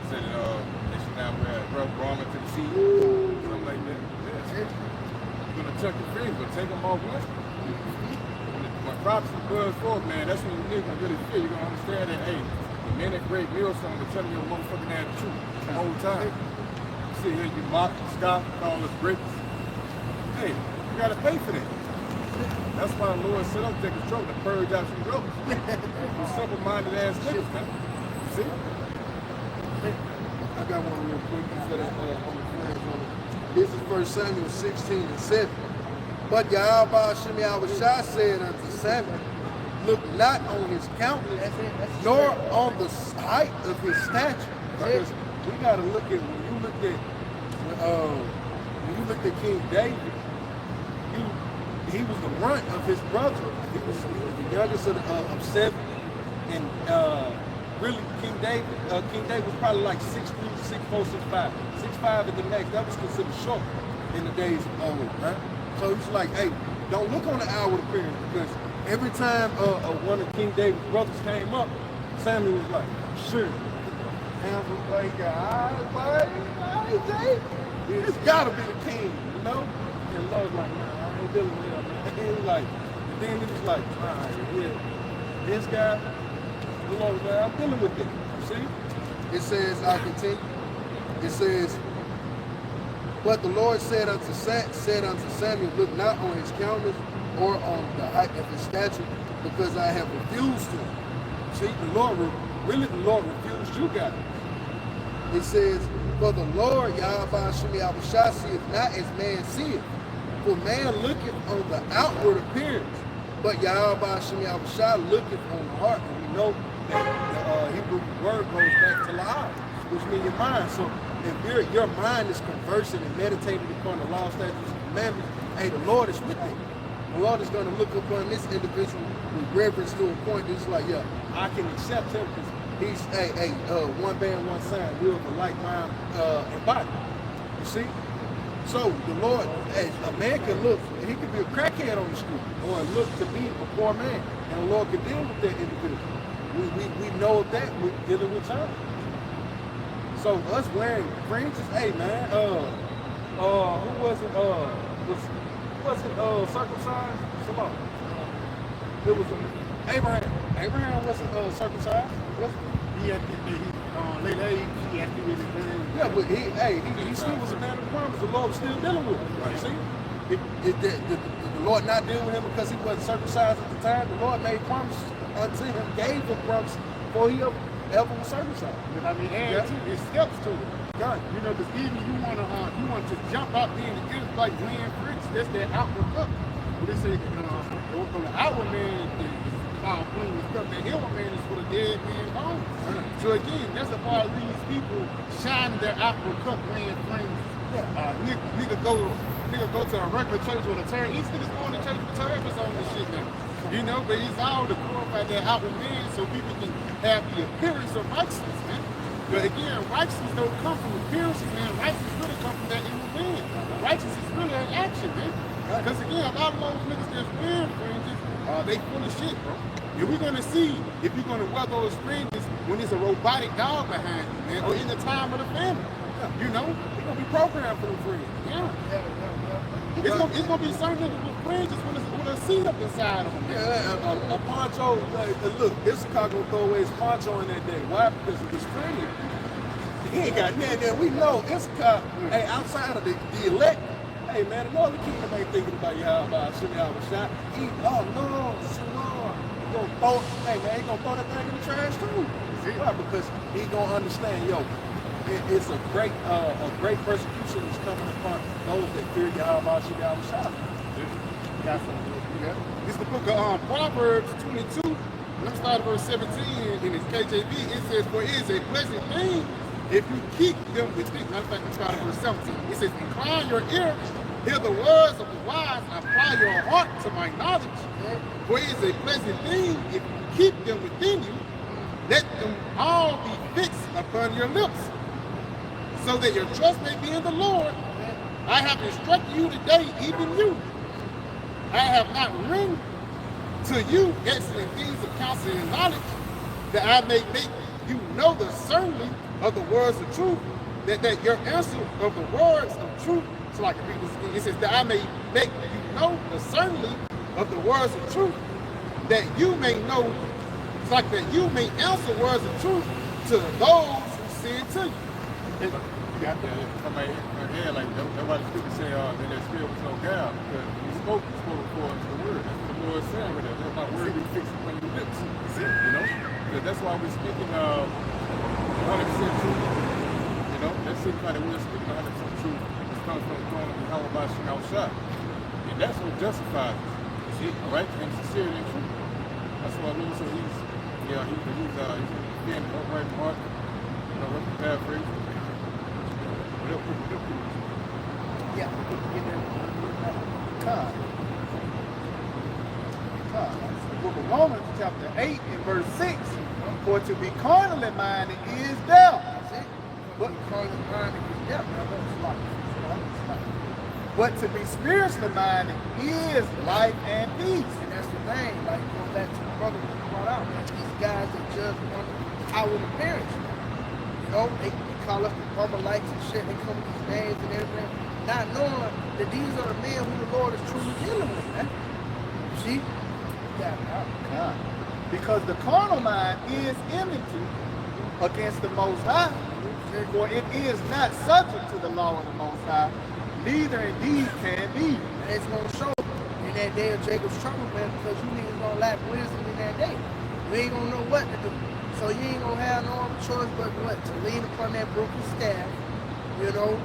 Said they should now wear rough garment to the sea, something like that. Yeah. You're gonna tuck your fringes, but take them off once. When prophecy buzz forth, man, that's when you niggas really feel. You're gonna understand that, hey, the men that great meal song are telling you a motherfucking damn truth the whole time. You see here, you mock, scoff, call us bricks. Hey, you gotta pay for that. That's why the Lord set up take control to purge out some ropes. You simple-minded ass niggas, man. You see? I got one real quick for that on the flags on it. This is 1 Samuel 16:7. But Yahawah Yahawashi said unto Samuel, look not on his countenance, nor on the height of his stature. Because we gotta look at when you looked at King David, he was the runt of his brother. He was the youngest of seven, and really King David was probably like 6'3", 6'4", 6'5", 6'5" at the max. That was considered short in the days of old, right? So it's like, hey, don't look on the outward appearance, because every time one of King David's brothers came up, Samuel was like, sure. And was like, it's gotta be the king, you know? And the Lord's like, nah, I ain't dealing with him, man. And he was like, then he was like, yeah, this guy, the Lord was like, I'm dealing with it. See? It says, I continue. It says, but the Lord said unto Samuel, look not on his countenance or on the height of his stature, because I have refused him. See, the Lord refused you guys. It says, for the Lord, Yahawah Yahawashi, seeth not as man seeth. For man looketh on the outward appearance, but Yahawah Yahawashi looketh on the heart. And we know that the Hebrew word goes back to Lahal, which means your mind. So if your mind is conversing and meditating upon the law, statutes, and commandments, hey, the Lord is with you. The Lord is going to look upon this individual with reverence to a point that's like, yeah, I can accept him because he's one band, one sign, we're of a like mind and body. You see? So the Lord, a man can look, and he could be a crackhead on the street, or look to be a poor man, and the Lord can deal with that individual. We know that we're dealing with time. So us wearing fringes, hey man, who wasn't circumcised? Somebody. It was Abraham. Abraham wasn't circumcised. He had late age, he had to do his man. Yeah, but he still was a man of promise. The Lord was still dealing with him. Right. See? Did the Lord not deal with him because he wasn't circumcised at the time? The Lord made promises unto him, gave him promises before he ever was circumcised. But I mean, add to it, steps to it. God. You know, because even you want to jump out there and get like wearing fringes. That's that outward look. But they say from the outward man is all clean and stuff. The inward man is for the dead man bones. So again, that's a part of these people shining their outward cup wearing fringes. Nigga go to a regular church with a turn. These niggas going to church with turbans on this shit now. You know, but it's all to glorify that outward man so people can have the appearance of righteousness, man. But again, righteousness don't come from appearances, man. Righteousness really come from that inward man. Righteousness is really an action, man. Because again, a lot of those niggas that's wearing fringes, they full of shit, bro. And we're gonna see if you're gonna wear those fringes when there's a robotic dog behind you, man, or in the time of the family. You know, we're gonna be programmed for the fringes. Yeah. It's gonna be certain niggas with fringes with a seat up inside of them. Yeah, a poncho. Look, Issachar gonna throw away his poncho in that day. Why? Because of his fringes. He ain't got nothing there. We know Issachar, hey, outside of the elect, hey man, the Northern Kingdom ain't thinking about Yahawah Yahawashi. Hey man, he gonna throw that thing in the trash too. Why? Because he gonna understand, it's a great persecution that's coming upon those that fear Yahawah Yahawashi. This is the book of Proverbs 22. Let's start at verse 17 in his KJV. It says, for it is a pleasant thing if you keep them within. Matter of fact, let's start at verse 17. It says, incline your ear, hear the words of the wise, apply your heart to my knowledge. For it is a pleasant thing if you keep them within you, let them all be fixed upon your lips, so that your trust may be in the Lord, I have instructed you today, even you. I have not written to you excellent things of counsel and knowledge, that I may make you know the certainty of the words of truth, that your answer of the words of truth, so I can read this again. It says that I may make you know the certainty of the words of truth, that you may know, it's like that you may answer words of truth to those who send to you. Yeah, come right here, like that's why the scripture say that that spirit was no guile, because he spoke according to the word. That's what the Lord is saying with that. That's my word be fixed upon your lips. You know? Because that's why we're speaking 100% truth. You know, that signifies that we're speaking 100% truth. It comes from the throne of Yahawashi, Rawchaa. And that's what justifies us. See, all right? And sincerity and truth. That's why Lord said he's being upright in heart. You know, what the paraphrase. Yeah. The book of Romans, chapter 8, and verse 6. For to be carnally minded is death. That's it. But carnally minded is death. But to be spiritually minded is life and peace. And that's the thing, like going back to the brother who brought out, man, these guys that judge on outward appearance. You know, they call us the brother lights and shit, they come with these names and everything, not knowing that these are the men who the Lord is truly dealing with, man. See? God. Because the carnal mind is enmity against the Most High, for it is not subject to the law of the Most High, neither indeed can be. And it's going to show in that day of Jacob's trouble, man, because you niggas going to lack wisdom in that day. You ain't going to know what to do. So you ain't going to have no other choice but what? To lean upon that broken staff, you know,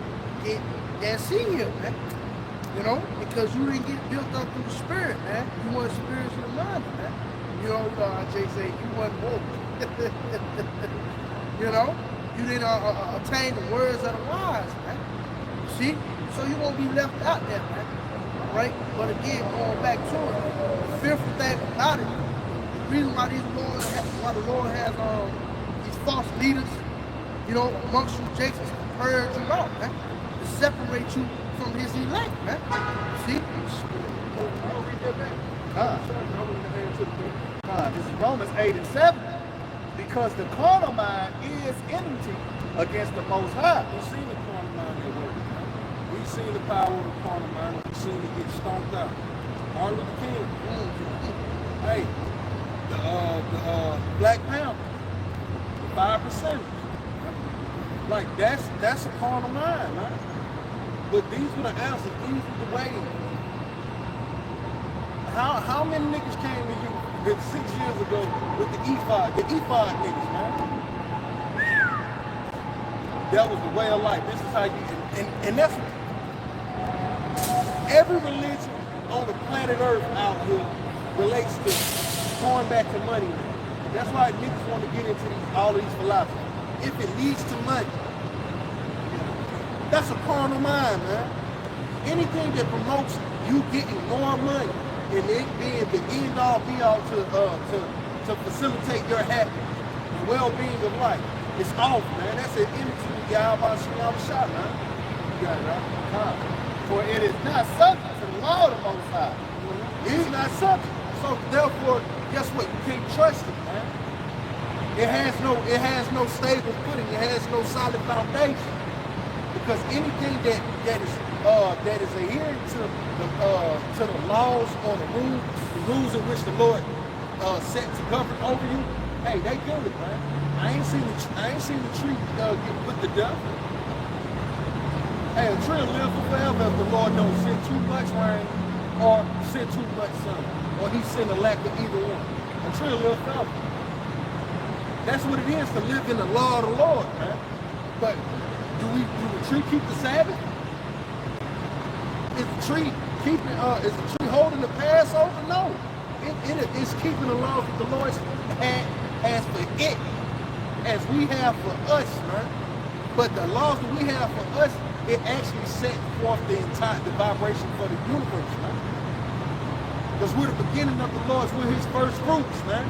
get that senior, man. You know, because you didn't get built up through the spirit, man. You weren't spiritually minded, man. You know, Jay say you wasn't woke. You know, you didn't attain the words of the wise, man. See? So you won't be left out there, man. All right? But again, going back to it, the fearful thing about it, the reason why the Lord has these false leaders, you know, amongst you, Jason, to purge you out, man. To separate you from his elect, man. See? This is Romans 8 and 7. Because the carnal mind is enmity against the Most High. We've seen the carnal mind at work. We've seen the power of the carnal mind. We've seen it get stomped out. Martin Luther King. Hey, the Black Panther, the 5%. Like that's a carnal mind, man. But these were the answers. These were the ways. How many niggas came to you 6 years ago with the ephod niggas, man? That was the way of life. This is how you, and that's every religion on the planet Earth out here relates to going back to money, man. That's why niggas want to get into all of these philosophies. If it leads to money, that's a carnal mind, man. Anything that promotes you getting more money and it being the end-all be-all to facilitate your happiness and well-being of life, it's off, man. That's an enmity to Yahawashi, man. You got it, right? For it is not subject to the law of the Most High. It's not subject. So therefore, guess what? You can't trust it, man. It has no stable footing. It has no solid foundation. Because anything that is adhering to the laws or the rules in which the Lord set to govern over you, hey, they good, man. I ain't seen the tree get put to death. Hey, a tree will live forever if the Lord don't send too much rain or send too much sun, or he send a lack of either one. A tree will live forever. That's what it is to live in the law of the Lord, man. But do the tree keep the Sabbath? Is the tree holding the Passover? No. It's keeping the laws of the Lord as for it, as we have for us, man. But the laws that we have for us, it actually set forth the vibration for the universe, man. Because we're the beginning of the Lord's, we're his first fruits, man.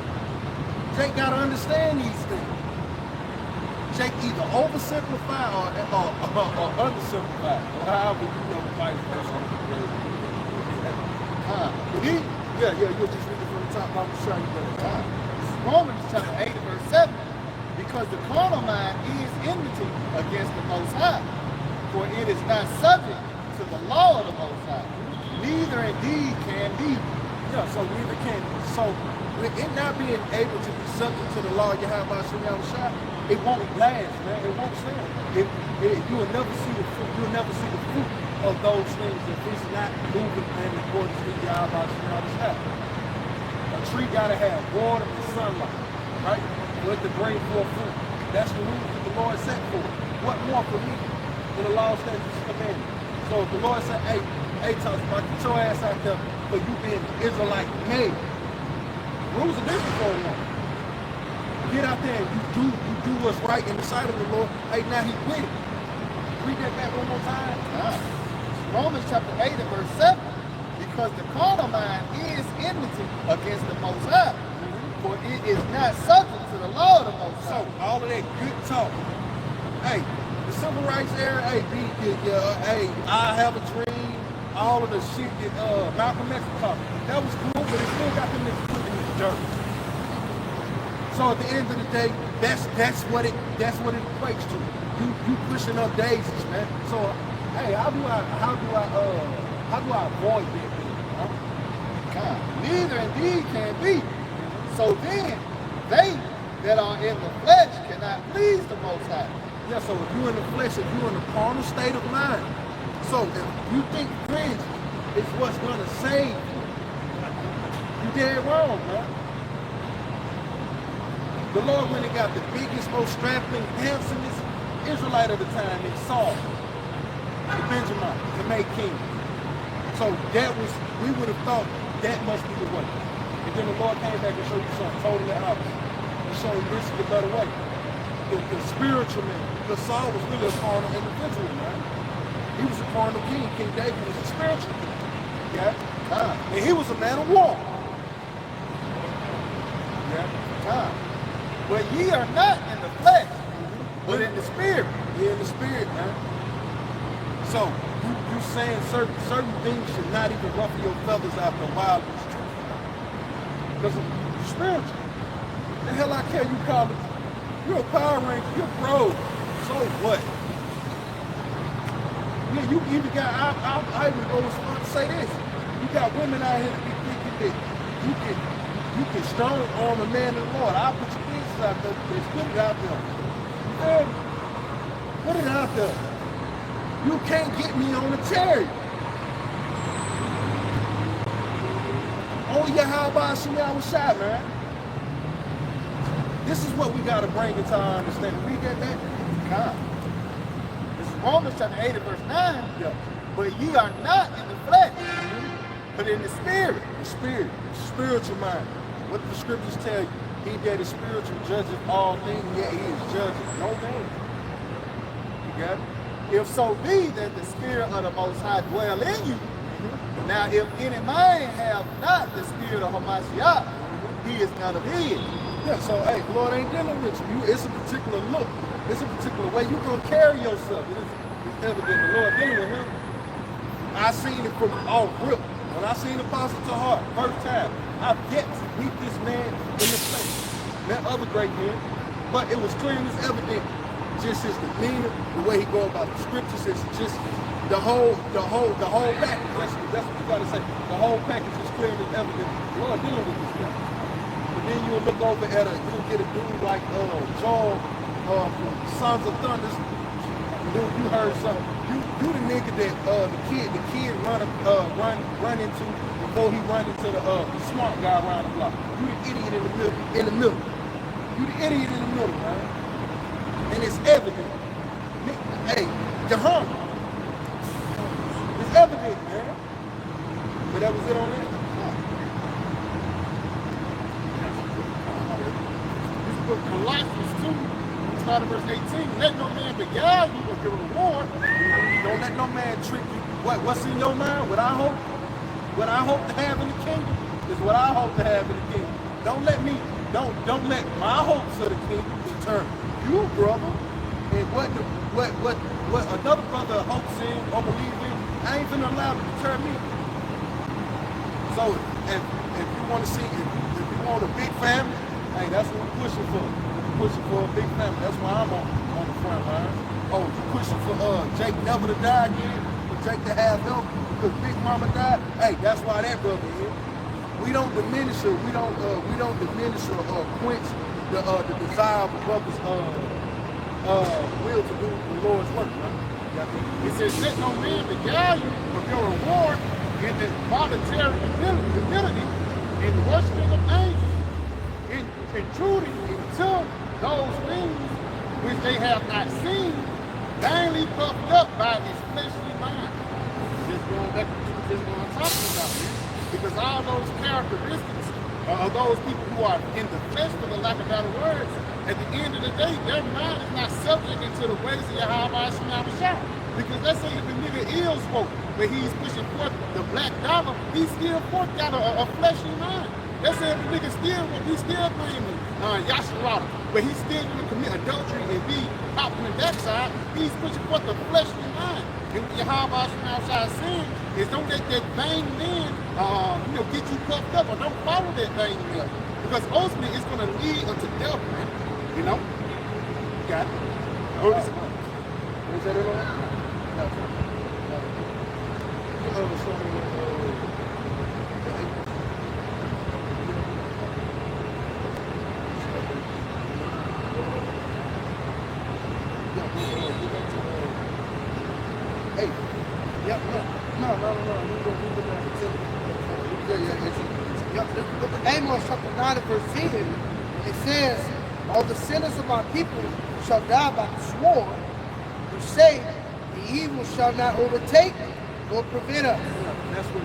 Jake gotta understand these things. Jake either oversimplify or undersimplify, or however vice versa. Yeah, you'll just read it from the top. I'm sure you better. Romans chapter 8 verse 7. Because the carnal mind is enmity against the Most High, for it is not subject to the law of the Most High, neither indeed can be. Yeah, so neither can. So with it not being able to be subject to the law of Yahawashi, it won't last, man. It won't stand. You will never see the fruit. You'll never see the fruit of those things if it's not moving in accordance with Yahawashi. A tree gotta have water and sunlight, right? For it to bring forth fruit. That's the rule that the Lord set for it. What more for me than the law, statutes, and commandments? So if the Lord said, hey, Tosma, get your ass out there for you being an Israelite made. Rules are different for one. Get out there and you do what's right in the sight of the Lord. Hey, now he with it. Read that back one more time. Romans chapter 8 and verse 7. Because the carnal mind is enmity against the Most High, for it is not subject to the law of the Most High. So all of that good talk. Hey, the civil rights era, hey, I have a dream, all of the shit that Malcolm X was talking. That was cool, but it still got them niggas put in the dirt. So at the end of the day, that's what it equates to. You pushing up daisies, man. So hey, how do I avoid that thing? God, neither indeed can be. So then they that are in the flesh cannot please the Most High. Yeah, so if you're in the flesh, if you're in the carnal state of mind, so if you think fringe is what's gonna save you, you dead wrong, man. The Lord went and got the biggest, most strapping, handsomest Israelite of the time in Saul, the Benjamin, to make king. So that was, we would have thought that must be the way. And then the Lord came back and showed you something totally opposite. He showed you this is the better way. The spiritual man. Because Saul was really a carnal individual, man. He was a carnal king. King David was a spiritual king. Yeah? And he was a man of war. Yeah? But ye are not in the flesh, but in the spirit. Yeah, in the spirit, man. So, you saying certain things should not even ruffle your feathers after a while. It's true. Because it's spiritual. The hell I care you call it. You're a Power Ranger, you're pro. So what? Yeah, you even got, I even go as far to say this. You got women out here that be thinking that you can strong arm a man in the Lord. I'll put your business out there, but put it out there. Yeah. Put it out there. You can't get me on a chariot. Only Yahawashi, Yahawashi, man. This is what we got to bring into our understanding. Read that back. God. This is Romans chapter 8 and verse 9. Yeah. But ye are not in the flesh, but in the spirit. The spirit, spiritual mind. What the scriptures tell you, he that is spiritual judges all things, yet he is judging no man. You got it? If so be that the spirit of the Most High dwell in you. Now if any man have not the spirit of Hamashiach, he is none of his. Yeah, so hey, the Lord ain't dealing with you. It's a particular look. It's a particular way you're gonna carry yourself. It's evident the Lord dealing with him. I seen it from off rip. When I seen Apostle Tahar, first time, I've yet to meet this man in the face. Met other great men, but it was clear and it's evident. Just his demeanor, the way he go about the scriptures, it's just the whole package. That's what you gotta say. The whole package is clear and evident. The Lord dealing with this guy. But then you'll look over at you'll get a dude like Joel from Sons of Thunders. You heard something. You the nigga that the kid run into before he run into the smart guy around the block. You the idiot in the middle. You the idiot in the middle, man. And it's evident. Hey, you're hungry. It's evident, man. But that was it on that. This book Colossians 2, start at verse 18. Let no man beguile you with your reward. Don't let no man trick you. What's in your mind? What I hope to have in the kingdom is what I hope to have in the kingdom. Don't let my hopes of the kingdom determine you, brother. And what another brother hopes in or believes in, I ain't gonna allow to deter me. So if you want to see, if you want a big family, hey, that's what we're pushing for. We're pushing for a big family. That's why I'm on the front line. Oh, you're pushing for Jake never to die again, for Jake to have help because Big Mama died. Hey, that's why that brother is. We don't diminish or quench the desire of a brother's will to do the Lord's work. Right? It says, let no man beguile you of your reward in the monetary humility in the worshiping of angels, in intruding into those things which they have not seen, vainly puffed up by his fleshly mind. Just going back to what we're talking about here. Because all those characteristics of those people who are in the flesh, for the lack of better words, at the end of the day, their mind is not subject to the ways of Yahawashi. Because let's say if the nigga ill spoke, but he's pushing forth the black dollar, he still forth got a fleshly mind. Let's say if the nigga still claiming Yahawah, but he's still going to commit adultery and be out on the backside, he's pushing forth the fleshly mind. And what Yahawashi is saying is don't let that vain man get you puffed up, or don't follow that vain man. Because ultimately it's going to lead unto death, man. You know? Got it? Oh, this Was that it on? No. Hey. Yep. No. Yep. The book of Amos, chapter 9 and verse 10, it says, all the sinners of my people shall die by the sword, who say, the evil shall not overtake nor prevent us. That's what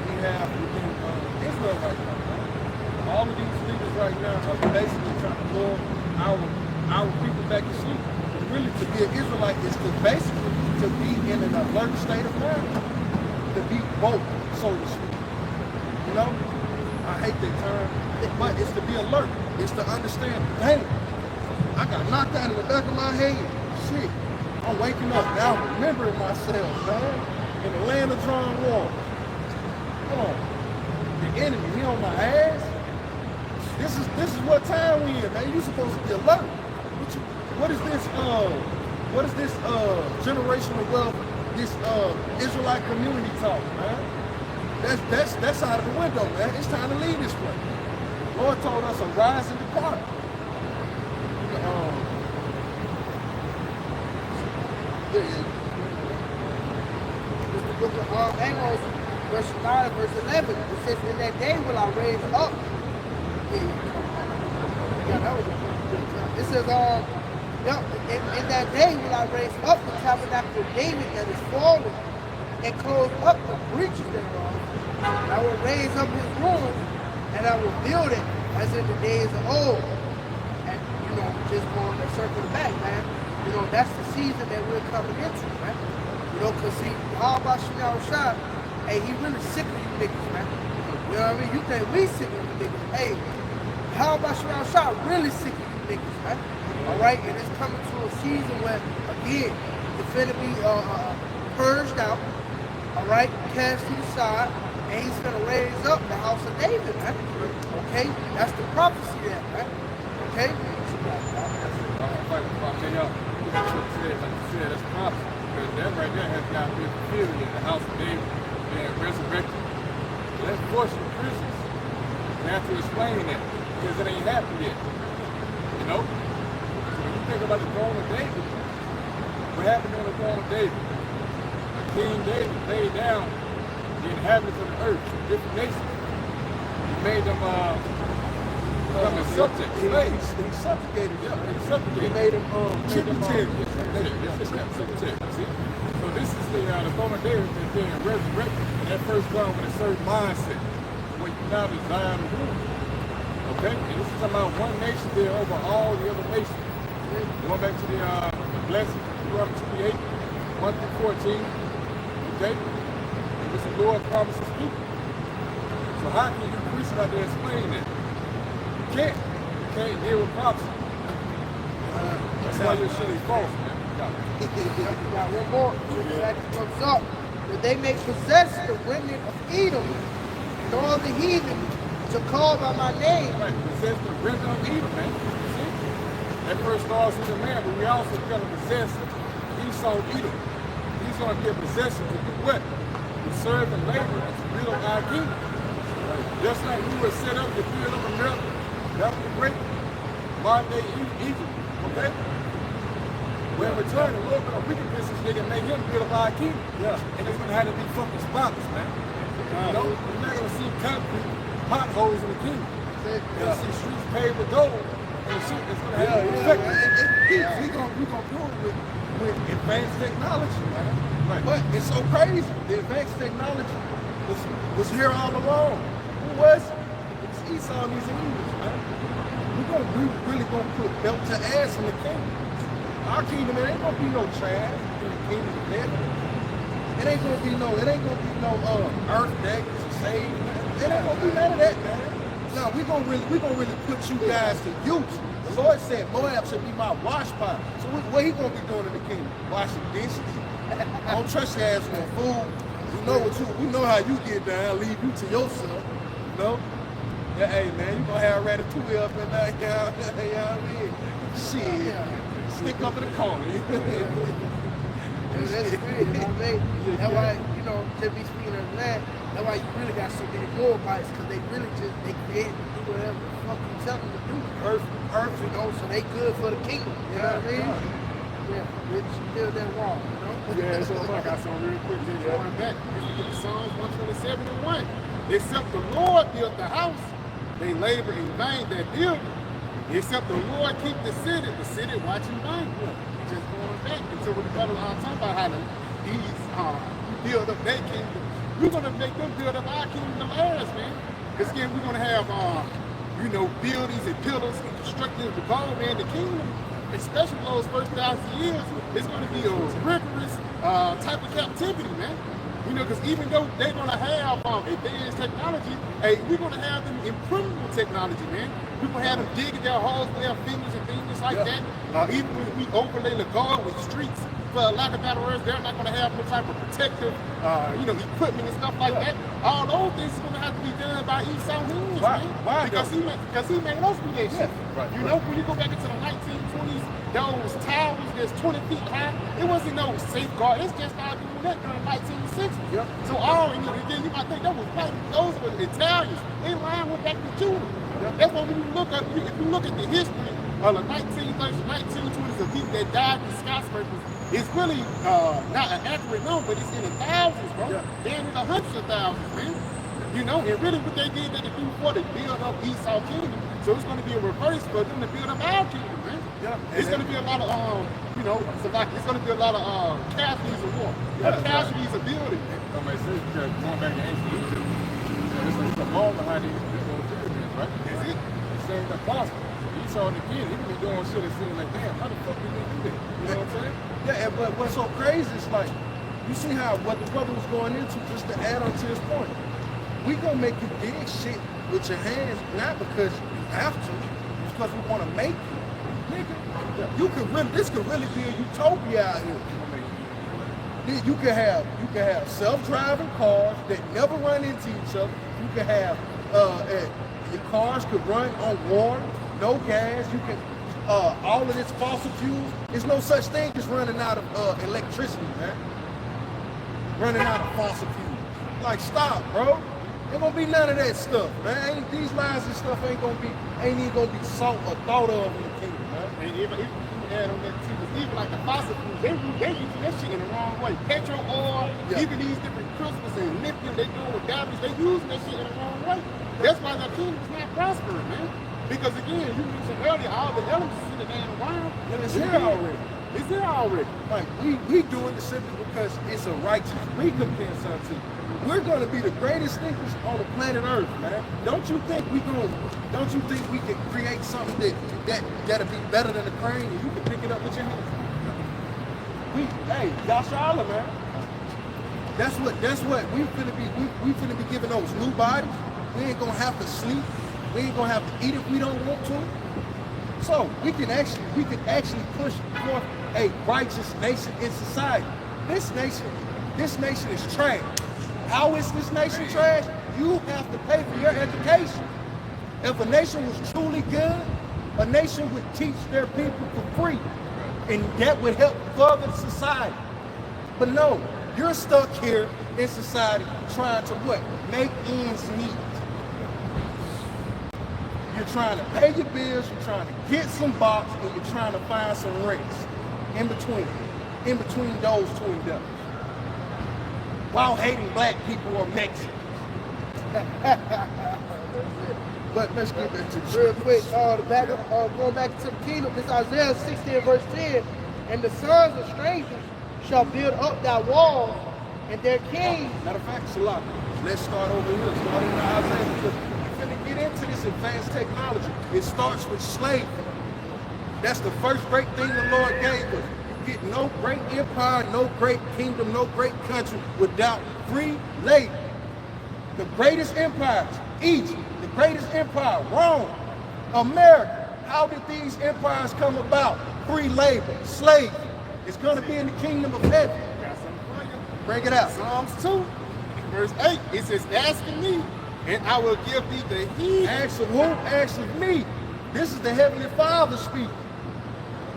we have within Israel right now. All of these leaders right now are basically trying to lure our people back to sleep. But really, to be an Israelite is to basically to be in an alert state of mind, to be woke, so to speak. You know, I hate that term, but it's to be alert. It's to understand, hey, I got knocked out in the back of my head. Shit, I'm waking up now, remembering myself, man, in the land of drawn water. Hold on, the enemy, he on my ass. This is what time we in, man. You supposed to be alert. What is this generational wealth, this Israelite community talk, man? That's out of the window, man. It's time to leave this way. Lord told us to rise and depart. It's the book of Amos, verse 9 and verse 11. It says, in that day will I raise up. It says, in that day will I raise up the tabernacle of David that is fallen, and close up the breaches thereof. And I will raise up his ruins, and I will build it as in the days of old. And, just going to circle back, man. That's the season that we're coming into, man. Because see, Yahawashi, hey, he really sick of you niggas, man. You know what I mean? You think we sick of you niggas. Hey, Yahawashi really sick of you niggas, man. All right? And it's coming to a season where, again, it's going to be purged out, all right, cast to the side, and he's going to raise up the house of David, man. Okay? That's the prophecy there, man. Okay? Like you said, that's prophecy. Because that right there has got to be fulfilled in the house of David being resurrected. Let's force the Christians to have to explain that, because it ain't happened yet. You know? So when you think about the throne of David, what happened on the throne of David? King David laid down the inhabitants of the earth, different nations. He made them become a subject, slaves. He subjugated them. He subjugated. He made them tributary. See? So this is the throne of David that's being resurrected. And that first comes with a certain mindset, what you now desire to do. Okay? And this is talking about one nation being over all the other nations. Going back to the blessing, Deuteronomy 28, 1 through 14. Okay? And this the Lord promises people. So how can you preach out there explain that? You can't deal with prophecy. That's why your shit is false, man. You got one more. That comes up. That they may possess the remnant of Edom and all the heathen to call by my name. Right, possess the remnant of Edom, man. See? That first starts with the man, but we also got to possess Esau Edom. He's going to get possession to do what? To serve and labor and to build our kingdom. Right. Just like we were set up to build up America, that was great. Modern day Egypt, okay? When we return a little bit of wickedness, they can make him build up our kingdom. Yeah. And it's going to have to be fucking spotless, man. You know, we're not going to see concrete potholes in the kingdom. You're going to see streets paved with gold. And shit that's going to have to be We're going to do it with advanced technology, man. Right. But it's so crazy. The advanced technology was here all along. Who was it? It's Esau and these English, man. We really gonna put belt to ass in the kingdom. Our kingdom, it ain't gonna be no trash in the kingdom of heaven. It ain't gonna be no earth that to save. It ain't gonna be none of that, man. No, we gonna really put you guys to use. The Lord said Moab should be my wash pot. So what he gonna be doing in the kingdom? Washing dishes. I don't trust your ass on food. We know how you get down, leave you to yourself. You know? Yeah, hey man, you gonna have ratatouille up in there, you know what I mean? Shit. Stick up in the corner. That's great, you know what I mean? That's why, to be speaking of that, that's why you really got so many Moabites, because they really they create and do whatever the fuck you tell them to do. Earth, so they good for the kingdom, you know what I mean? Yeah, Rich, build that wall, Yeah, so I got some real quick just going back. Psalms 127 and 1. Except the Lord built the house, they labor in vain that build it. Except the Lord keep the city watch in vain. Just going back until we're talking about how these build up their kingdom. We're gonna make them build up our kingdom as man. Because again, we're gonna have buildings and pillars and constructed the gold, man, the kingdom. Especially those first 1,000 years, it's going to be a rigorous type of captivity, man. Because even though they're going to have advanced technology, hey, we're going to have them improving technology, man. We're going to have them digging their holes with their fingers and things like that. Even when we overlay the guard with streets, for lack of better words, they're not going to have no type of protective, equipment and stuff like that. All those things are going to have to be done by Esau hands, man. Why? Because he made us do that shit. Right. When you go back into the 1920s, those towers that's 20 feet high, it wasn't no safeguard. It's just started doing that during the 1960s. Yep. So again, you might think that was white. Those were the Italians. They line went back to Judah. Yep. That's why when you look at the history of the 1930s, 1920s of people that died in skyscrapers, it's really not an accurate number, but it's in the thousands, bro. Yeah. They're in the hundreds of thousands, man. And really what they did that to do for to build up Esau kingdom. So it's going to be a reverse for them to build up our kingdom, man. Yeah. It's going to be a lot of, it's going to be a lot of casualties of war. Yeah, casualties of building. Somebody says going back to ancient Egypt, it's the ball behind these pyramids, right? That's it. It's saying the gospel. Esau the kid, he could be doing shit and saying like, damn, how the fuck did they do that? You know what I'm saying? Yeah, but what's so crazy is like, you see what the brother was going into, just to add on to his point. We gonna make you dig shit with your hands, not because you have to, it's because we want to make you. Nigga, this could really be a utopia out here. You can have self-driving cars that never run into each other. You can have your cars could run on water, no gas. You can all of this fossil fuels. There's no such thing as running out of electricity, man. Running out of fossil fuels. Like, stop, bro. Ain't gonna be none of that stuff, man. These lines and stuff ain't even gonna be sought or thought of in the kingdom, man. And even add on that too, because even like the fossil fuels, they use that shit in the wrong way. Petrol, oil, even these different crystals and lithium they do with diamonds, they use that shit in the wrong way. That's why the kingdom's not prospering, man. Because again, you mentioned earlier, all the elements in the damn wild, it's here already. It's there already. Like we doing it simply because it's a righteous recompense unto you. We're gonna be the greatest thinkers on the planet Earth, man. Don't you think we can create something that'll be better than the crane and you can pick it up with your hands? Yahawah, man. That's what we finna be giving those new bodies. We ain't gonna have to sleep. We ain't gonna have to eat if we don't want to. So we can actually push forth a righteous nation in society. This nation is trash. How is this nation trash? You have to pay for your education. If a nation was truly good, a nation would teach their people for free, and that would help further society. But no, you're stuck here in society trying to what? Make ends meet. You're trying to pay your bills, you're trying to get some box, and you're trying to find some rest in between those two endeavors. While hating black people or Mexicans. But let's get back to real quick. Going back to the kingdom, this Isaiah 16 verse 10. And the sons of strangers shall build up thy walls, and their kings. Matter of fact, Salah, let's start over here. Start in Isaiah, because we're going to get into this advanced technology. It starts with slavery. That's the first great thing the Lord gave us. You get no great empire, no great kingdom, no great country without free labor. The greatest empires, Egypt. The greatest empire, Rome, America. How did these empires come about? Free labor, slavery. It's going to be in the kingdom of heaven. Got something for you. Break it out. Psalms 2, verse 8. It says, ask of me, and I will give thee the heed. Ask of who? Ask of me. This is the Heavenly Father speaking.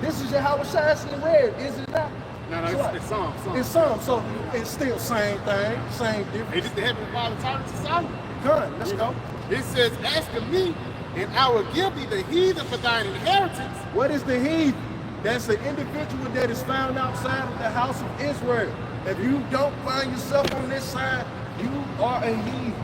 This is Yahawashi in red, is it not? No, it's Psalms. It's Psalms, so it's still same thing, same difference. It is the Heavenly Father talking to Solomon. Good, let's go. It says, ask of me, and I will give thee the heathen for thine inheritance. What is the heathen? That's an individual that is found outside of the house of Israel. If you don't find yourself on this side, you are a heathen.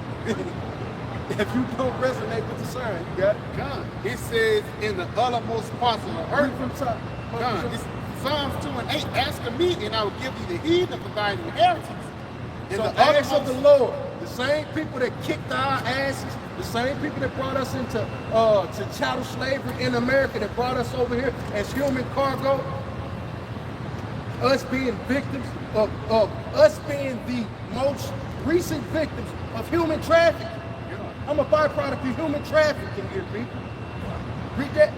If you don't resonate with the sign, you got it? God. It says, in the uttermost parts of the earth. From top. God. It's Psalms 2 and 8. Ask of me, and I will give thee the heathen for thine inheritance. In So the ask of uttermost the Lord, the same people that kicked our asses, the same people that brought us into to chattel slavery in America, that brought us over here as human cargo, us being victims of us being the most recent victims of human trafficking. I'm a byproduct of human trafficking here, people. Read that.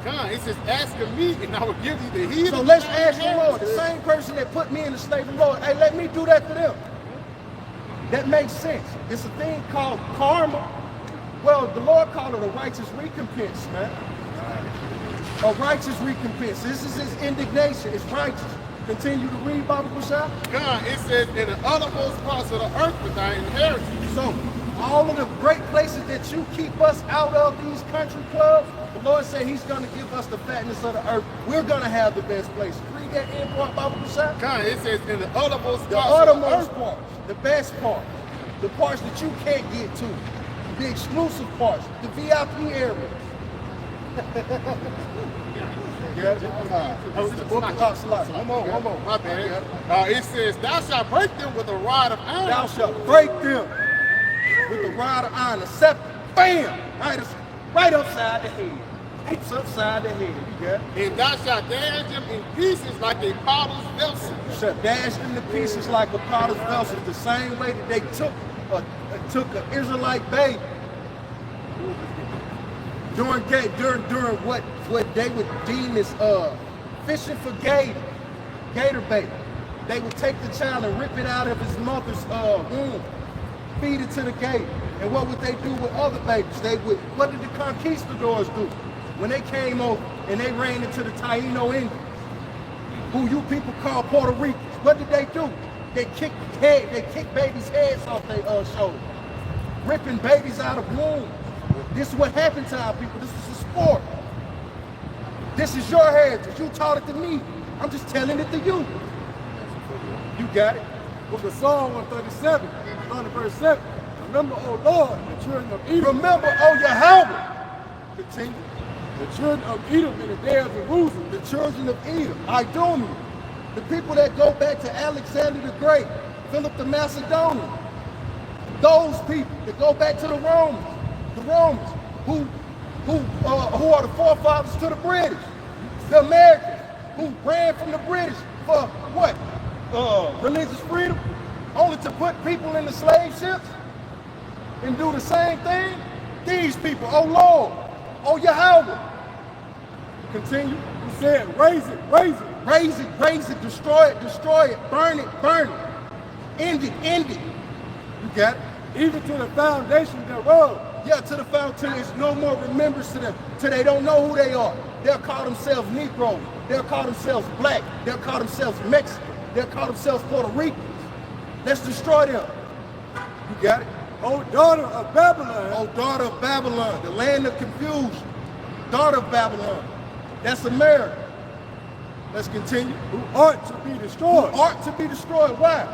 God, it says, ask of me, and I will give thee the heathen. So let's ask the Lord, the same person that put me in the slavery, Lord, hey, let me do that for them. That makes sense. It's a thing called karma. Well, the Lord called it a righteous recompense, man. A righteous recompense. This is his indignation. It's righteous. Continue to read, Baba Kushai. God, it says, in the uttermost parts of the earth for thy inheritance. So, all of the great places that you keep us out of, these country clubs, the Lord said he's going to give us the fatness of the earth. We're going to have the best place. Read that in part, Baba Kushai. God, it says, in the uttermost The parts of the uttermost earth. parts, the best part, the parts that you can't get to, the exclusive parts, the VIP areas. Come on. My bad. It says, thou shalt break them with a rod of iron. Thou shalt break them with the rod of iron, the scepter, bam, right upside the head. It's upside the head, you got it? And thou shalt dash them in pieces like a potter's vessel. You shall dash them to pieces like a potter's vessel, the same way that they took an Israelite baby during what they would deem as fishing for gator bait. They would take the child and rip it out of his mother's womb, feed it to the gator. And what would they do with other babies? What did the conquistadors do? When they came over and they ran into the Taino Indians, who you people call Puerto Ricans, what did they do? They kicked babies' heads off their shoulders, ripping babies out of wombs. This is what happened to our people. This is a sport. This is your heritage. You taught it to me. I'm just telling it to you. You got it? Book of Psalm 137, starting at verse 7. Remember, O Lord, the children of Edom. Remember, O Yahawah. Continue. The children of Edom in the day of Jerusalem. The children of Edom, Idumean, the people that go back to Alexander the Great, Philip the Macedonian, those people that go back to the Romans who are the forefathers to the British, the Americans who ran from the British for what? Religious freedom, only to put people in the slave ships and do the same thing. These people, oh Lord, oh Yahawah, Continue. He said, raise it, raise it, destroy it, burn it, end it. You got it? even to the foundation thereof. Yeah, to the fountain. There's no more remembrance to them. Till they don't know who they are. They'll call themselves Negroes. They'll call themselves black. They'll call themselves Mexican. They'll call themselves Puerto Ricans. Let's destroy them. You got it? O daughter of Babylon. Oh, daughter of Babylon, the land of confusion. Daughter of Babylon. That's America. Let's continue. Who ought to be destroyed. Who ought to be destroyed. Why?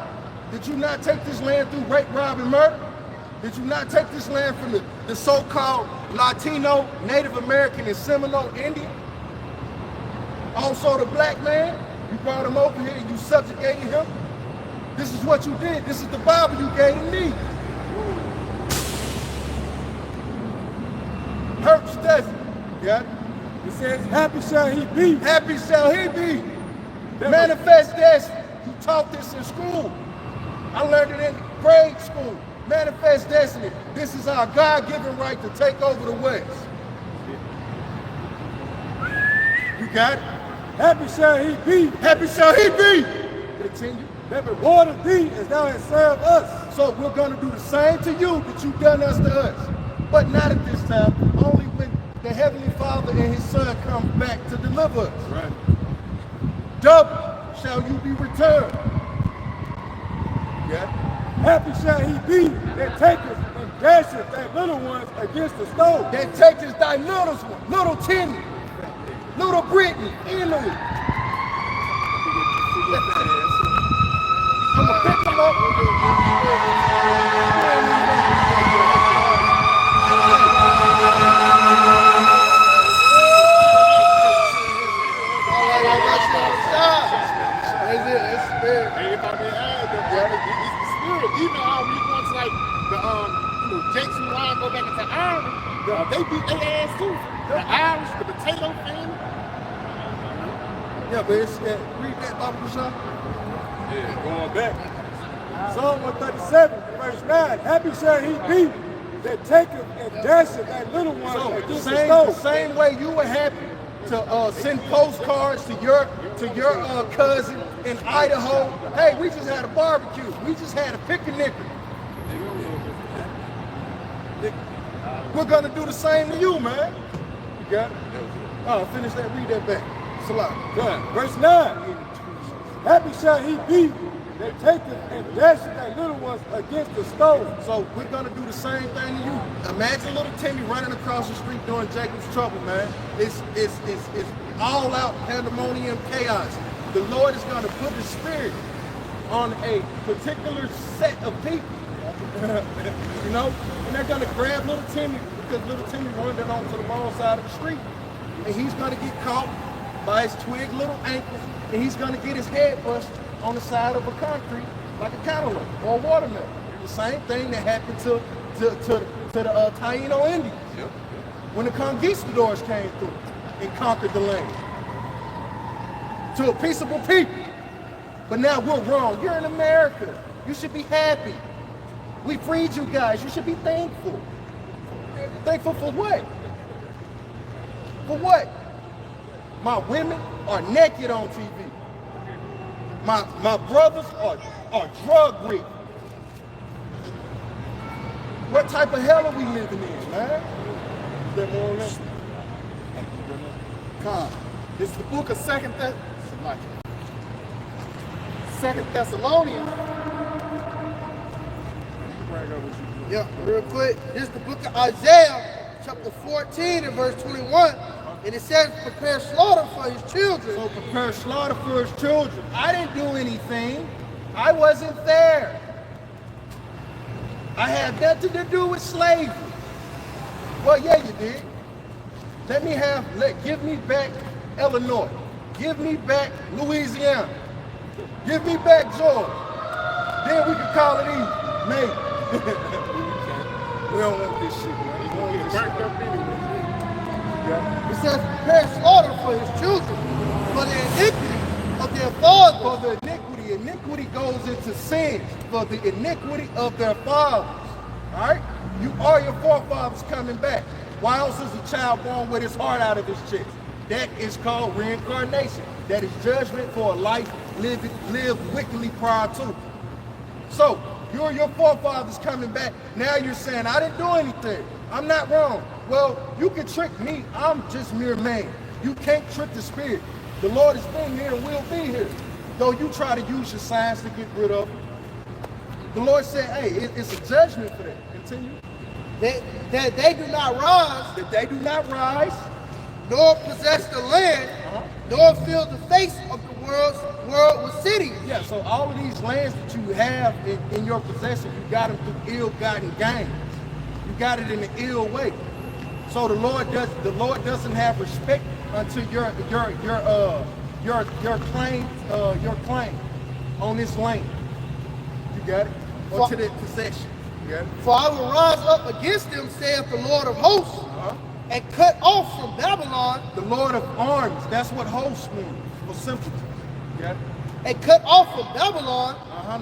Did you not take this land through rape, rob, and murder? Did you not take this land from the so-called Latino, Native American, and Seminole Indian? Also the black man, you brought him over here and you subjugated him. This is what you did. This is the Bible you gave to me. Hurts, doesn't it? Yeah. It says, happy shall he be. Happy shall he be. Manifest destiny. You taught this in school. I learned it in grade school. Manifest destiny. This is our God-given right to take over the West. You got it? Happy shall he be. Happy shall he be. Continue. That rewarded thee as thou hast served us. So we're going to do the same to you that you've done us to us. But not at this time. Only when the Heavenly Father and his Son come back to deliver us. Right. Double shall you be returned. Yeah. Happy shall he be that taketh and dasheth thy little ones against the stone. That taketh thy little one, little Timmy, little Brittany, Emily. I'm gonna pick them up. Even how we going to like the Jakes and Ryan go back into Ireland, they beat their ass too. The Irish, the potato family. Yeah, but it's read that Bible, Sham. Yeah, going back. Psalm 137, verse 9. Happy shall he be that taketh and dasheth thy little ones against the stone. The same way you were happy to send postcards to your cousin in Idaho. Hey, we just had a barbecue. We just had a picnic. We're gonna do the same to you, man. You got it? Oh, finish that. Read that back. Salah. Good. Verse 9. Happy shall he be that taketh and dasheth thy little ones against the stone. So we're gonna do the same thing to you. Imagine little Timmy running across the street during Jacob's trouble, man. It's all out pandemonium chaos. The Lord is gonna put his spirit on a particular set of people. You know? And they're gonna grab little Timmy because little Timmy running onto the wrong side of the street. And he's gonna get caught by his twig little ankles, and he's gonna get his head busted on the side of a concrete like a cantaloupe or a watermelon. The same thing that happened to the Taino Indians when the conquistadors came through and conquered the land. To a peaceable people. But now we're wrong. You're in America. You should be happy. We freed you guys. You should be thankful. Thankful for what? For what? My women are naked on TV. My brothers are drug rich. What type of hell are we living in, man? Is that more or less? Come. It's the book of Second Thessalonians. Yeah, real quick. This is the book of Isaiah, chapter 14 and verse 21. And it says, prepare slaughter for his children. So prepare slaughter for his children. I didn't do anything. I wasn't there. I had nothing to do with slavery. Well, yeah, you did. Give me back Illinois. Give me back Louisiana. Give me back Georgia. Then we can call it even. Maybe. We don't want this shit, man. We don't want this shit. It says, prepare slaughter for his children, for the iniquity of their fathers. For the iniquity. Iniquity goes into sin. For the iniquity of their fathers. All right? You are your forefathers coming back. Why else is a child born with his heart out of his chest? That is called reincarnation. That is judgment for a life lived wickedly prior to. So, your forefathers coming back, now you're saying, I didn't do anything. I'm not wrong. Well, you can trick me. I'm just mere man. You can't trick the spirit. The Lord has been here and will be here. Though you try to use your science to get rid of it. The Lord said, hey, it's a judgment for that. Continue. That they do not rise, That they do not rise, nor possess the land, nor fill the face of the world with cities. Yeah, so all of these lands that you have in your possession, you got them through ill-gotten gains. You got it in an ill way. So the Lord doesn't have respect unto your claim on this land. You got it? Or to that possession. You got it? For I will rise up against them, saith the Lord of hosts, and cut off from Babylon, The Lord of armies, that's what host means, for simpleton. You got it? and cut off from Babylon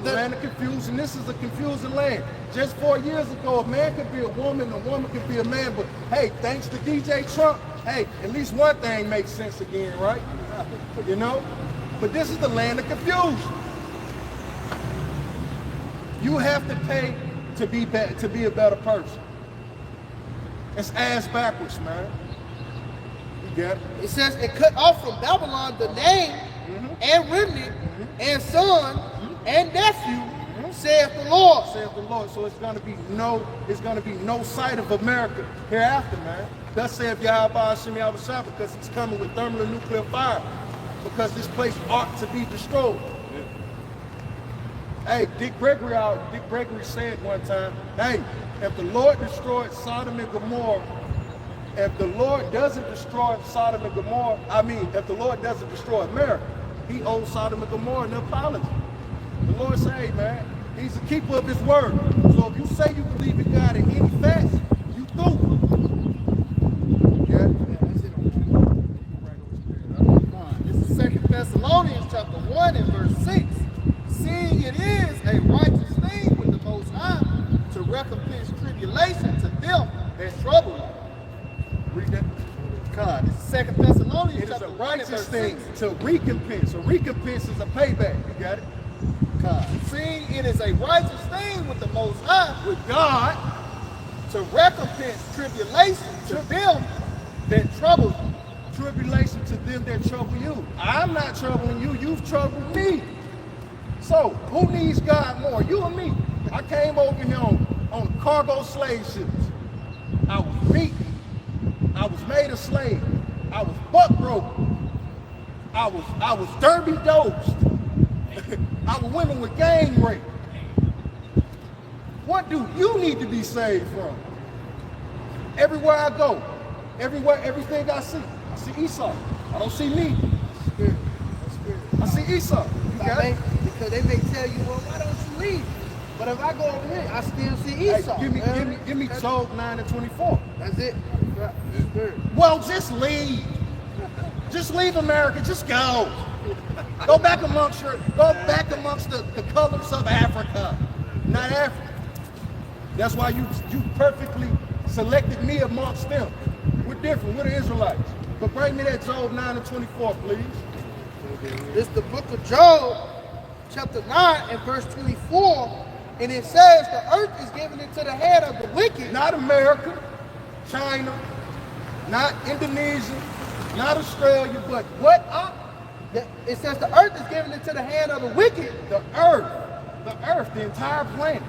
The land of confusion. This is a confusing land. Just 4 years ago, a man could be a woman could be a man. But hey, thanks to DJ Trump, hey, at least one thing makes sense again, right? You know? But this is the land of confusion. You have to pay to be a better person. It's ass backwards, man. You got it? It says, and cut off from Babylon the name and remnant and son and nephew, saith the Lord. Saith the Lord. So it's gonna be no sight of America hereafter, man. Thus saith Yahawah, Sham, Yahawashi, because it's coming with thermal and nuclear fire. Because this place ought to be destroyed. Hey, Dick Gregory said one time, hey, if the Lord destroyed Sodom and Gomorrah, if the Lord doesn't destroy Sodom and Gomorrah, if the Lord doesn't destroy America, he owes Sodom and Gomorrah an apology. The Lord said, hey, man, he's a keeper of his word. So if you say you believe in God in any facts, you through. Yeah. This is 2 Thessalonians chapter 1 and verse 6. Seeing it is a righteous thing with the Most High to recompense tribulation to them that trouble you. Read that. God, this is 2 Thessalonians It is chapter a 1 and righteous verse thing 6. to recompense. A recompense is a payback. You got it? God, seeing it is a righteous thing with the Most High With God, to recompense tribulation to them that trouble you. tribulation to them that trouble you. I'm not troubling you. You've troubled me. So, who needs God more? You or me? I came over here on cargo slave ships. I was beaten. I was made a slave. I was buck broken. I was derby dosed. Our women were gang raped. What do you need to be saved from? Everywhere I go, everything I see Esau. I don't see me. I see Esau. You got it? Because they may tell you, well, why don't you leave? But if I go over here, I still see Hey, Esau. give me Job 9 and 24. That's it. Well, just leave. Just leave America. Just go. Go back amongst the colors of Africa, not Africa. That's why you perfectly selected me amongst them. We're different. We're the Israelites. But bring me that Job 9 and 24, please. This is the book of Job, chapter 9 and verse 24. And it says the earth is given into the hand of the wicked. Not America, China, not Indonesia, not Australia, but what? It says the earth is given into the hand of the wicked. The earth, the entire planet.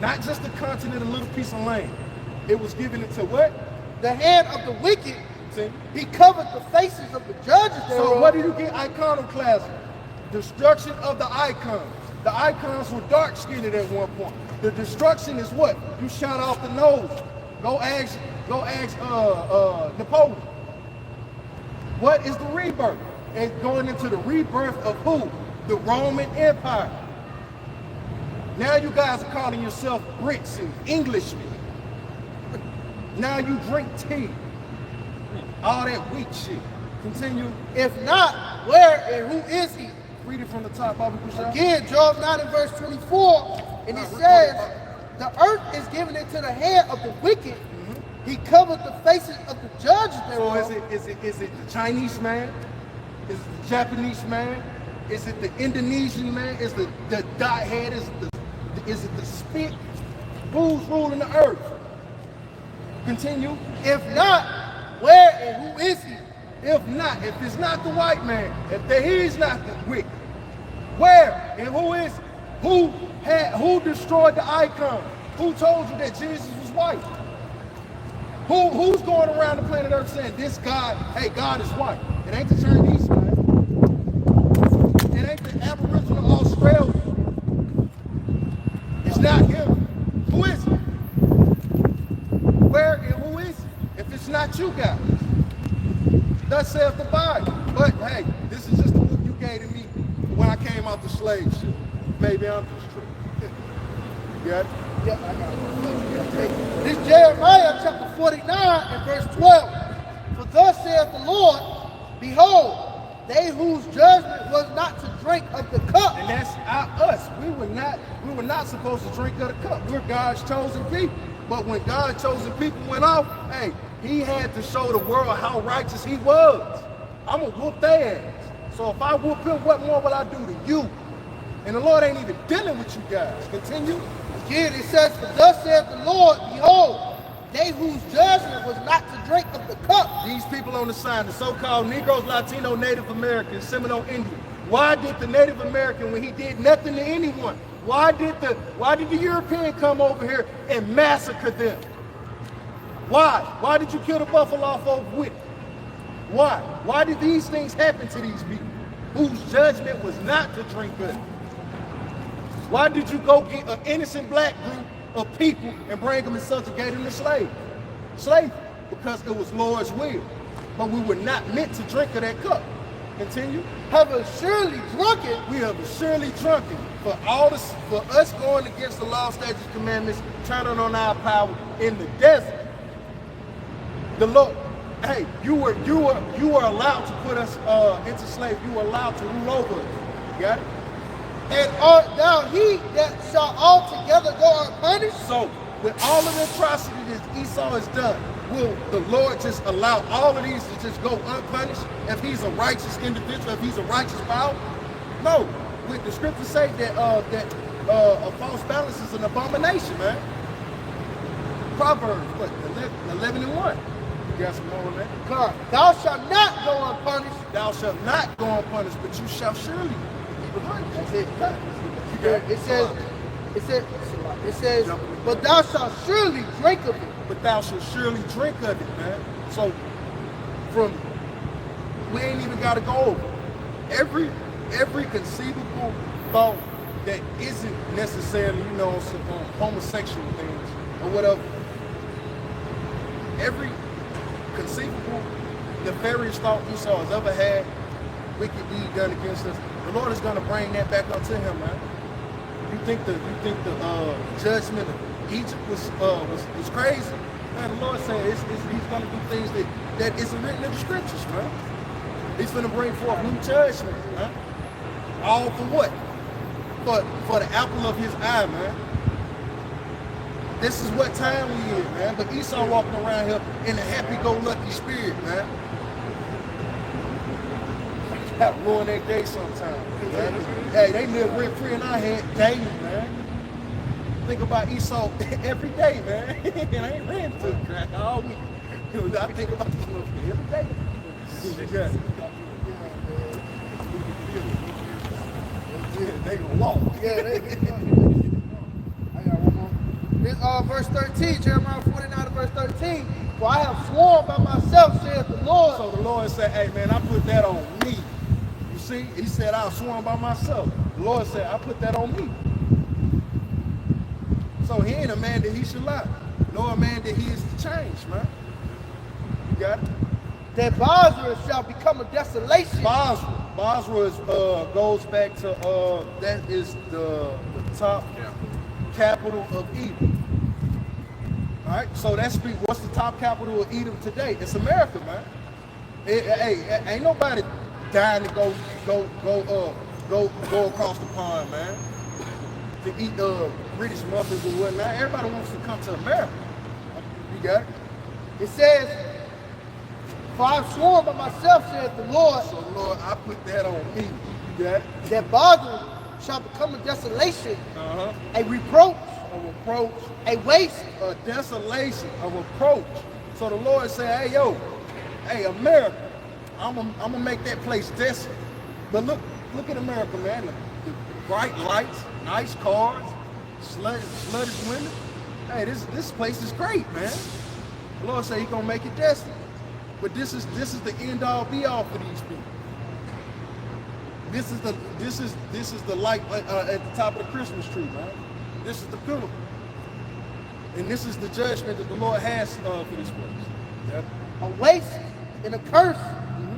Not just the continent, a little piece of land. It was given into what? The hand of the wicked. See? He covered the faces of the judges thereof. So what do you get iconoclasm? Destruction of the icons. The icons were dark-skinned at one point. The destruction is what? You shot off the nose. Go ask Napoleon. What is the rebirth? And going into the rebirth of who? The Roman Empire. Now you guys are calling yourself Brits and Englishmen. Now you drink tea. All that weak shit. Continue. If not, where and who is he? Read it from the top. Again, Job 9 and verse 24, and it says, the earth is given into the hand of the wicked, He covered the faces of the judges So thereof. is it the Chinese man? Is it the Japanese man? Is it the Indonesian man? Is the dot head? Is it the spit? Who's ruling the earth? Continue. If not, where and who is he? If not, if it's not the white man, if he's not the wicked, where and who is? Who destroyed the icon? Who told you that Jesus was white? Who's going around the planet Earth saying this God, hey, God is white? It ain't the Chinese man. It ain't the Aboriginal Australian. It's not him. Who is it? Where and who is it? If it's not you guys. Thus saith the Bible. But hey, this is just the look you gave to me when I came out the slave ship. Maybe I'm just true. You got it? Yeah, I got it. This Jeremiah chapter 49 and verse 12. For thus saith the Lord, behold, they whose judgment was not to drink of the cup. And that's us. We were not supposed to drink of the cup. We're God's chosen people. But when God's chosen people went off, hey, he had to show the world how righteous he was. I'm gonna whoop their ass. So if I whoop him, what more will I do to you? And the Lord ain't even dealing with you guys. Continue. Again, it says, for thus saith the Lord, behold, they whose judgment was not to drink of the cup. These people on the sign, the so-called Negroes, Latino, Native Americans, Seminole Indian. Why did the Native American, when he did nothing to anyone, why did the European come over here and massacre them? Why? Why did you kill the buffalo off over with? Why? Why did these things happen to these people whose judgment was not to drink of it? Why did you go get an innocent black group of people and bring them and subjugate them to slavery? Slavery, because it was Lord's will. But we were not meant to drink of that cup. Continue. Have surely drunken. We have surely drunken for us going against the law, statutes, commandments, turning on our power in the desert. The Lord, hey, you were allowed to put us into slavery. You were allowed to rule over us. You got it? And art thou he that shall altogether go unpunished? So, with all of the atrocity that Esau has done, will the Lord just allow all of these to just go unpunished if he's a righteous individual, if he's a righteous power? No. With the scriptures say that a false balance is an abomination, man. Proverbs, what, 11 and 1. You got some more on that? God, thou shalt not go unpunished. Thou shalt not go unpunished, but you shall surely. That's it. It says, but thou shalt surely drink of it. But thou shalt surely drink of it, man. So, we ain't even got to go over every conceivable thought that isn't necessarily, some homosexual things or whatever. Every conceivable nefarious thought Esau has ever had, wicked deed done against us, the Lord is going to bring that back up to him, man. You think the judgment of Egypt was crazy? Man, the Lord said he's going to do things that isn't written in the scriptures, man. He's going to bring forth new judgment, man. All for what? For the apple of his eye, man. This is what time we in, man. But Esau walking around here in a happy-go-lucky spirit, man. That ruin their day sometimes, man. Hey, they live rent-free in our head daily, man. Think about Esau every day, man. And I ain't ready to crack all week. I think about this little every day. Yeah. They gonna walk. Yeah, I got one more. This verse 13, Jeremiah 49 verse 13. For I have sworn by myself, saith the Lord. So the Lord said, hey man, I put that on me. You see, he said, I have sworn by myself. The Lord said, I put that on me. So he ain't a man that he should lie, nor a man that he is to change, man. You got it? That Basra shall become a desolation. Basra is, goes back to, that is the top capital of Edom. All right, so what's the top capital of Edom today? It's America, man. Hey, ain't nobody dying to go across the pond, man, to eat British muffins or whatnot. Everybody wants to come to America. You got it? It says, for I've sworn by myself, saith the Lord, So, Lord, I put that on me. You got it? that Boggle shall become a desolation, Uh-huh. a reproach, A reproach, a waste. a desolation, a reproach. So the Lord said, hey, yo, hey, America, I'm gonna make that place desolate. But look at America, man. The bright lights, nice cars, slutted women. Hey, this place is great, man. The Lord said He's gonna make it desolate. But this is the end all be all for these people. This is the light at the top of the Christmas tree, man. This is the pinnacle. And this is the judgment that the Lord has for this place. Yep. A waste and a curse,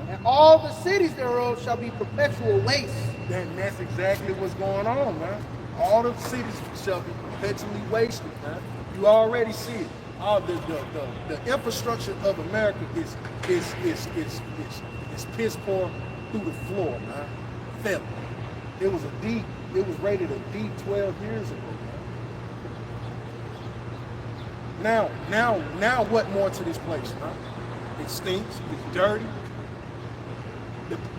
and all the cities thereof shall be perpetual waste. And that's exactly what's going on, man. All the cities shall be perpetually wasted, man. You already see it. All the infrastructure of America is piss poor through the floor, man. Fell. It was rated a D 12 years ago. Now what more to this place, huh? It stinks, it's dirty.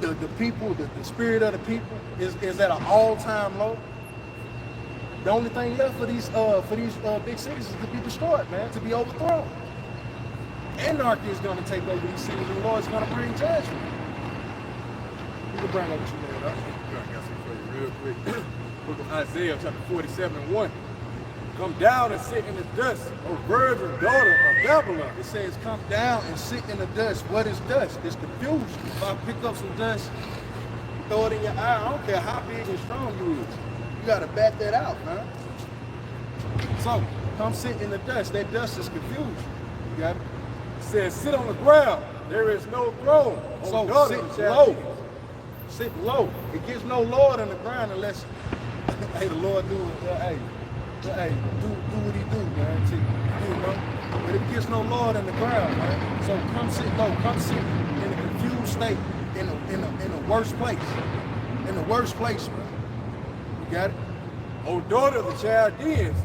The people, the spirit of the people is at an all-time low. The only thing left for these big cities is to be destroyed, man, to be overthrown. Anarchy is going to take over these cities, and the Lord's going to bring judgment. You can bring up what you know, I got some for you real quick. Book of Isaiah, chapter 47:1. Come down and sit in the dust, O virgin daughter of Babylon. It says, come down and sit in the dust. What is dust? It's confusion. If I pick up some dust, throw it in your eye, I don't care how big and strong you is. You got to bat that out, man. So, come sit in the dust. That dust is confusion. You got it? It says, sit on the ground. There is no throne. O So, daughter sit of low. Babylon. Sit low. It gets no Lord on the ground unless, hey, the Lord do it. Do what He do, man. You know? But it gets no Lord in the ground, man. So come sit low. Come sit in a confused state, in a worst place. In the worst place, man. You got it? O daughter of the Chaldeans,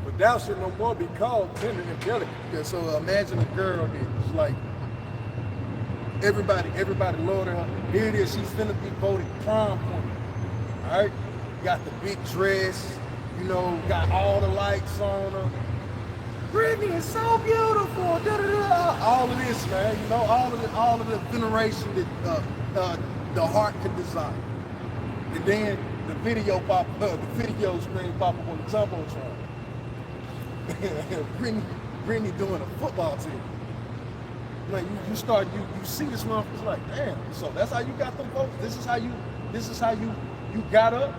but thou shalt no more be called tender and delicate. Yeah, so imagine a girl that is like, everybody loaded her. Here it is, she's finna be voted prom queen. All right? Got the big dress, you know, got all the lights on her. Brittany is so beautiful. Da, da, da. All of this, man. You know, all of the veneration that the heart could desire. And then the video screen pop up on the jumbotron. Brittany doing a football team. Like you see this motherfucker like, damn. So that's how you got them folks. This is how you got up.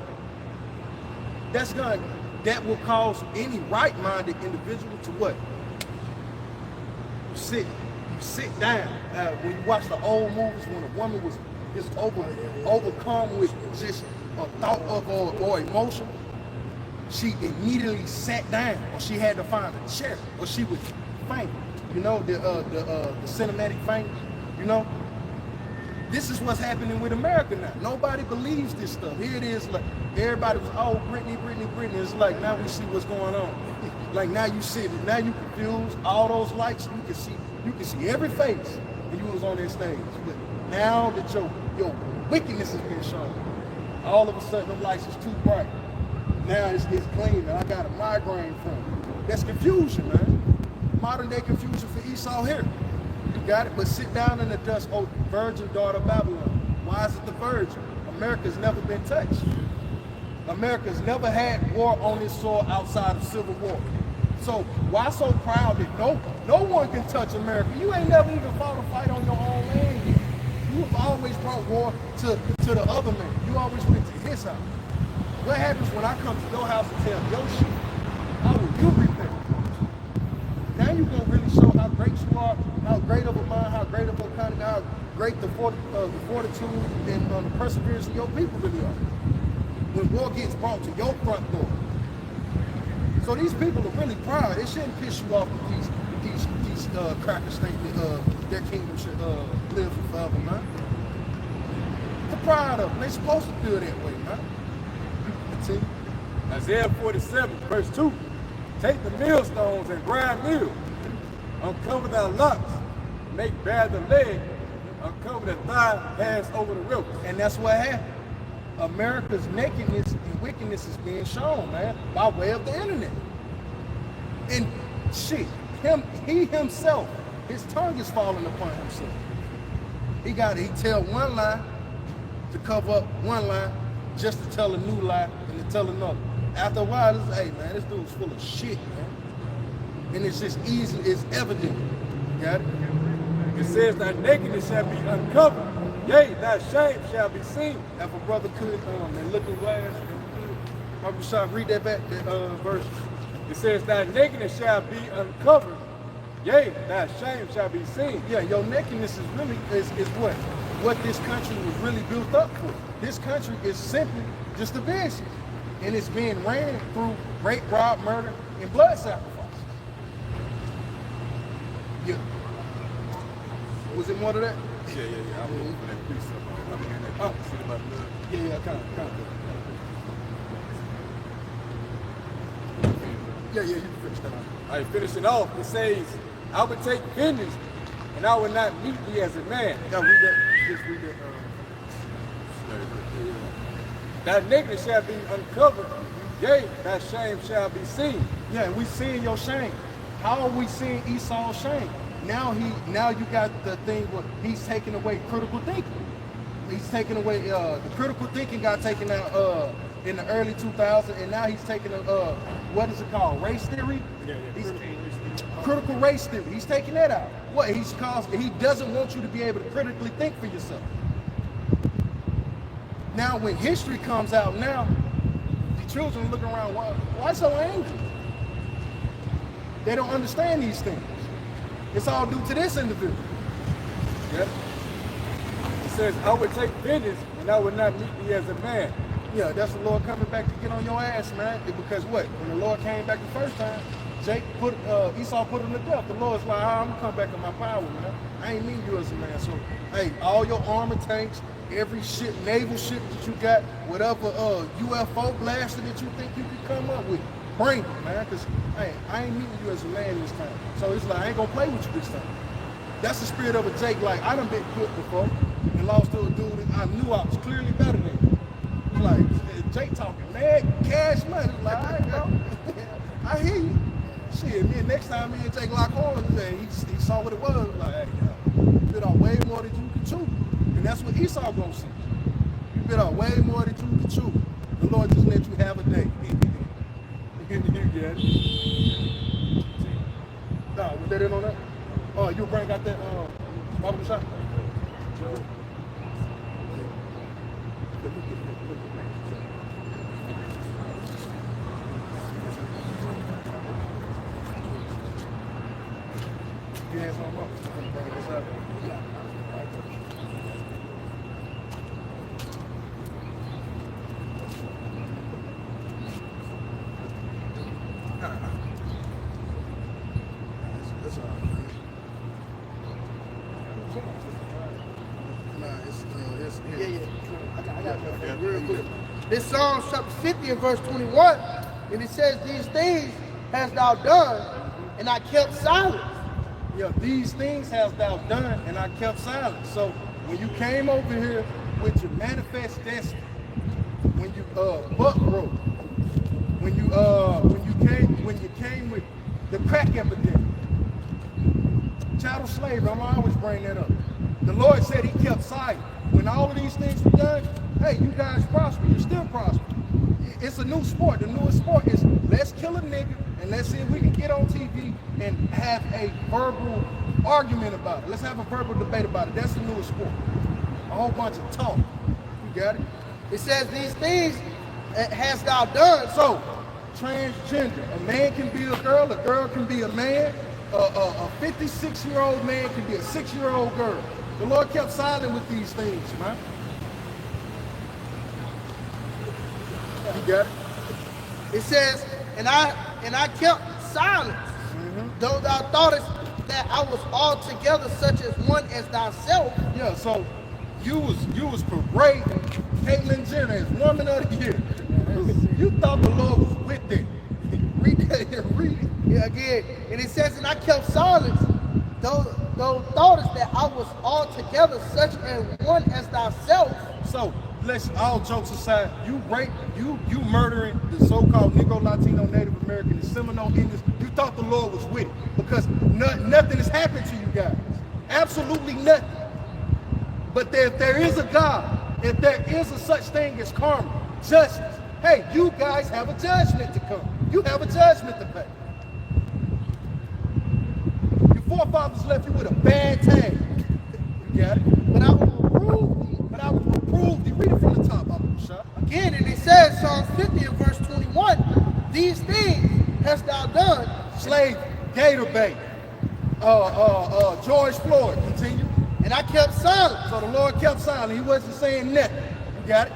That will cause any right-minded individual to what? You sit down. When you watch the old movies, when a woman was just overcome with just a thought of or emotion, she immediately sat down, or she had to find a chair, or she would faint. You know, the cinematic faint. You know, this is what's happening with America now. Nobody believes this stuff. Here it is, like everybody was, oh, Brittany. It's like now we see what's going on. Like now you see it. Now you confused. All those lights, you can see every face, and you was on that stage. But now that your wickedness is being shown, all of a sudden the lights is too bright. Now it's clean, and I got a migraine from it. That's confusion, man. Modern day confusion for Esau here. You got it? But sit down in the dust, oh virgin daughter of Babylon. Why is it the virgin? America's never been touched. America's never had war on this soil outside of civil war. So why so proud that no one can touch America? You ain't never even fought a fight on your own land yet. You have always brought war to the other man. You always went to his house. What happens when I come to your house and tell your shit? How will you repent? Now you're going to really show how great you are, how great of a mind, how great of a economy, how great the fortitude and the perseverance of your people really are. When war gets brought to your front door. So these people are really proud. It shouldn't piss you off that these crackers think that their kingdom should live forever, man. They're proud of them. They're supposed to feel that way, man. See? Isaiah 47, verse 2. Take the millstones and grind meal. uncover thy locks, make bare the leg, uncover the thigh, pass over the river. And that's what happened. America's nakedness and wickedness is being shown, man, by way of the internet. And shit, he himself, his tongue is falling upon himself. He tell one lie to cover up one lie, just to tell a new lie and to tell another. After a while, it's hey man, this dude's full of shit, man. And it's just easy, it's evident. You got it? It says thy nakedness shall be uncovered, yea, thy shame shall be seen. If a brother could, and looking glass, Uncle Shah, read that back, that verse. It says thy nakedness shall be uncovered, yea, thy shame shall be seen. Yeah, your nakedness is really is what this country was really built up for. This country is simply just a business, and it's being ran through rape, rob, murder, and blood sacrifice. Yeah. Was it more to that? Yeah. I'm looking for that piece of I'm hearing that shit about blood. Yeah, kind of. Yeah, you can finish that off. All right, finishing off, it says, I would take vengeance, and I would not meet thee as a man. Yeah, read that. Just read that. Thy nakedness shall be uncovered, yea, thy shame shall be seen. Yeah, and we seeing your shame. How are we seeing Esau's shame? Now you got the thing where he's taking away critical thinking. He's taking away the critical thinking got taken out in the early 2000s, and now he's taking what is it called? Race theory? Critical race theory. He's taking that out. What he doesn't want you to be able to critically think for yourself. Now when history comes out now, the children are looking around, why so angry? They don't understand these things. It's all due to this individual. Yeah. It says, I would take vengeance, and I would not meet thee as a man. Yeah, that's the Lord coming back to get on your ass, man. Because what? When the Lord came back the first time, Esau put him to death. The Lord's like, I'm gonna come back in my power, man. I ain't mean you as a man. So, hey, all your armor tanks, every ship, naval ship that you got, whatever UFO blaster that you think you can come up with, bring it, man. Because, hey, I ain't meeting you as a man this time. So it's like, I ain't gonna play with you this time. That's the spirit of a Jake. Like, I done been put before and lost to a dude that I knew I was clearly better than him. Like, Jake talking mad cash money. Like, all right, bro. I hear you. Shit, man, next time me and Jake lock on, he saw what it was. Like, hey, you bit off way more than you can chew. And that's what Esau gonna see. You bit off way more than you can chew. The Lord just let you have a day. You get it? Nah, was that in on that? Oh, you bring out that bottom shot? You had something up? Bring this up. Yeah. That's all right. Yeah. I got it real quick. This Psalm chapter 50 and verse 21, and it says, these things hast thou done, and I kept silence. Yeah, these things hast thou done, and I kept silent. So when you came over here with your manifest destiny, when you buck broke, when you came with the crack epidemic, chattel slavery, I'm always bringing that up. The Lord said he kept silent. When all of these things were done, hey, you guys prosper, you still prosper. It's a new sport. The newest sport is let's kill a nigga and let's see if we can get on TV and have a verbal argument about it. Let's have a verbal debate about it. That's the newest sport. A whole bunch of talk. You got it? It says, these things hast thou done. So, transgender. A man can be a girl can be a man. A 56-year-old man can be a 6-year-old girl. The Lord kept silent with these things, man. You got it? It says, and I kept silence, though thou thoughtest that I was altogether such as one as thyself. Yeah, so you was parading Caitlyn Jenner as woman of the year. You thought the Lord was with them. Read that here, read it. Yeah, again. And it says, and I kept silence, Thou thoughtest that I was altogether such a one as thyself. So let's, all jokes aside, you murdering the so-called Negro, Latino, Native American, and Seminole Indians. You thought the Lord was with it because nothing has happened to you guys. Absolutely nothing. But if there is a God, if there is a such thing as karma, justice, hey, you guys have a judgment to come. You have a judgment to pay. Your forefathers left you with a bad tag. You got it? But I will reprove thee. But I will reprove thee. Read it from the top, Sham. Again, and it says, Psalms 50 and verse 21, these things hast thou done. Slave, Gator Bay, George Floyd, continue. And I kept silent. So the Lord kept silent. He wasn't saying nothing. You got it?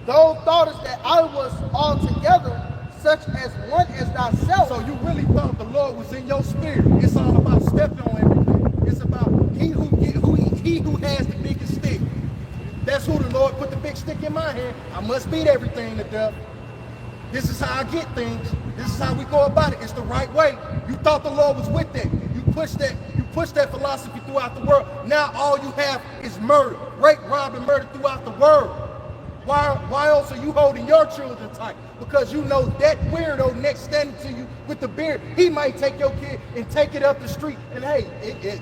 Thou thoughtest that I was altogether such as one as thyself. So you really thought the Lord was in your spirit. It's all about stepping on everything. It's about he who has the biggest stick. That's who the Lord put the big stick in my hand. I must beat everything to death. This is how I get things. This is how we go about it. It's the right way. You thought the Lord was with that. You push that philosophy throughout the world. Now all you have is murder. Rape, rob, and murder throughout the world. Why else are you holding your children tight? Because you know that weirdo next standing to you with the beard, he might take your kid and take it up the street. And hey, it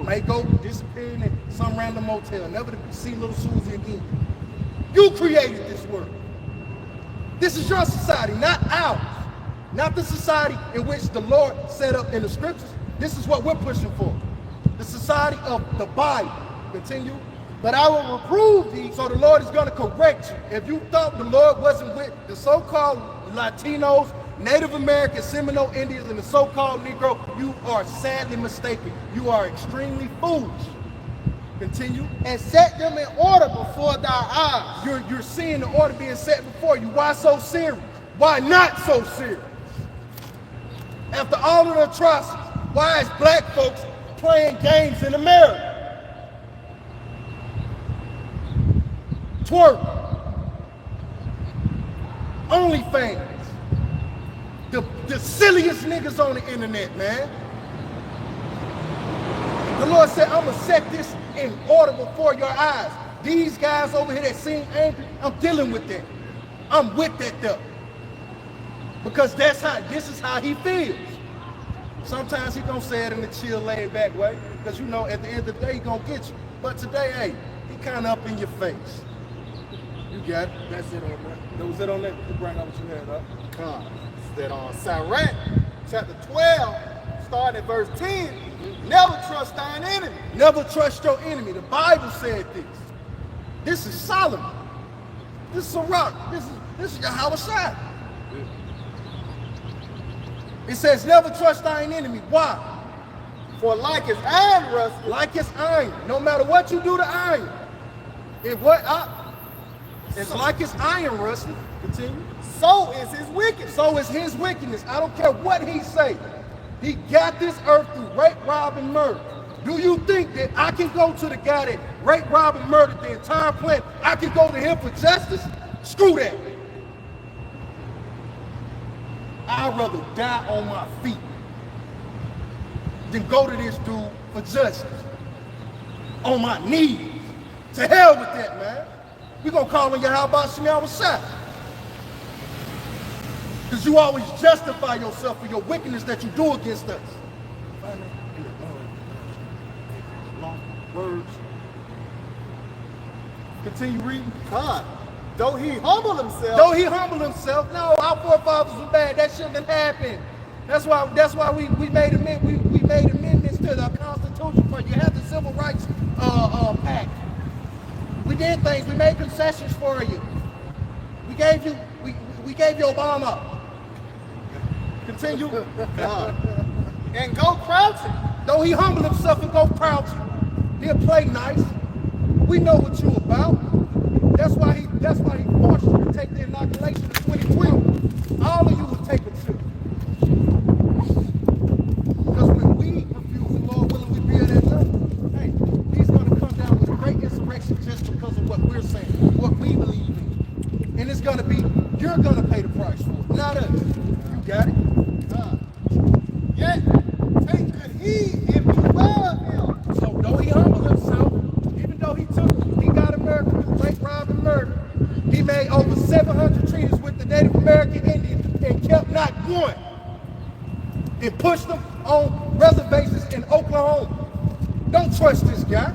may go disappearing in some random motel, never to see little Susie again. You created this world. This is your society, not ours. Not the society in which the Lord set up in the scriptures. This is what we're pushing for. The society of the Bible. Continue. But I will reprove thee. So the Lord is going to correct you. If you thought the Lord wasn't with the so-called Latinos, Native Americans, Seminole Indians, and the so-called Negro, you are sadly mistaken. You are extremely foolish. Continue. And set them in order before thy eyes. You're seeing the order being set before you. Why so serious? Why not so serious? After all of the atrocities, why is black folks playing games in America? Twerk, OnlyFans, the silliest niggas on the internet, man. The Lord said, I'm gonna set this in order before your eyes. These guys over here that seem angry, I'm dealing with them. I'm with that though. Because this is how he feels. Sometimes he gonna say it in a chill, laid back way, because you know at the end of the day he gonna get you. But today, hey, he kinda up in your face. You got it. That's it on that. That was it on that. You bring up what you had up. God. That on Sirach, chapter 12, starting at verse 10, never trust thine enemy. Never trust your enemy. The Bible said this. This is Solomon. This is a rock. This is Yahawashi. It says, never trust thine enemy. Why? For like as iron rust, Like it's iron. No matter what you do to iron. It's like it's iron rusted. Continue. so is his wickedness. So is his wickedness. I don't care what he say. He got this earth through rape, rob, and murder. Do you think that I can go to the guy that raped, robbed, and murdered the entire planet? I can go to him for justice? Screw that. I'd rather die on my feet than go to this dude for justice. On my knees. To hell with that, man. We're going to call on Yahawashi Yahawashi. Because you always justify yourself for your wickedness that you do against us. Find that in the long words. Continue reading. God, though he humbled himself. Though he humbled himself, no, our forefathers were bad. That shouldn't have happened. That's why we made amendments to the Constitution for you. Have the Civil Rights Act. We did things. We made concessions for you. We gave you Obama. Continue. And go crouching. Though he humbled himself and go crouching, he'll play nice. We know what you about. That's why he forced you to take the inoculation in 2012. All of you will take it too. Because when we refuse the Lord willing, we bear that number. Hey, he's going to come down with a great insurrection just because of what we're saying, what we believe in. And it's going to be, you're going to pay the price for it, not us. You got it? Yet take good heed if you love him. and push them on reservations in Oklahoma. Don't trust this guy.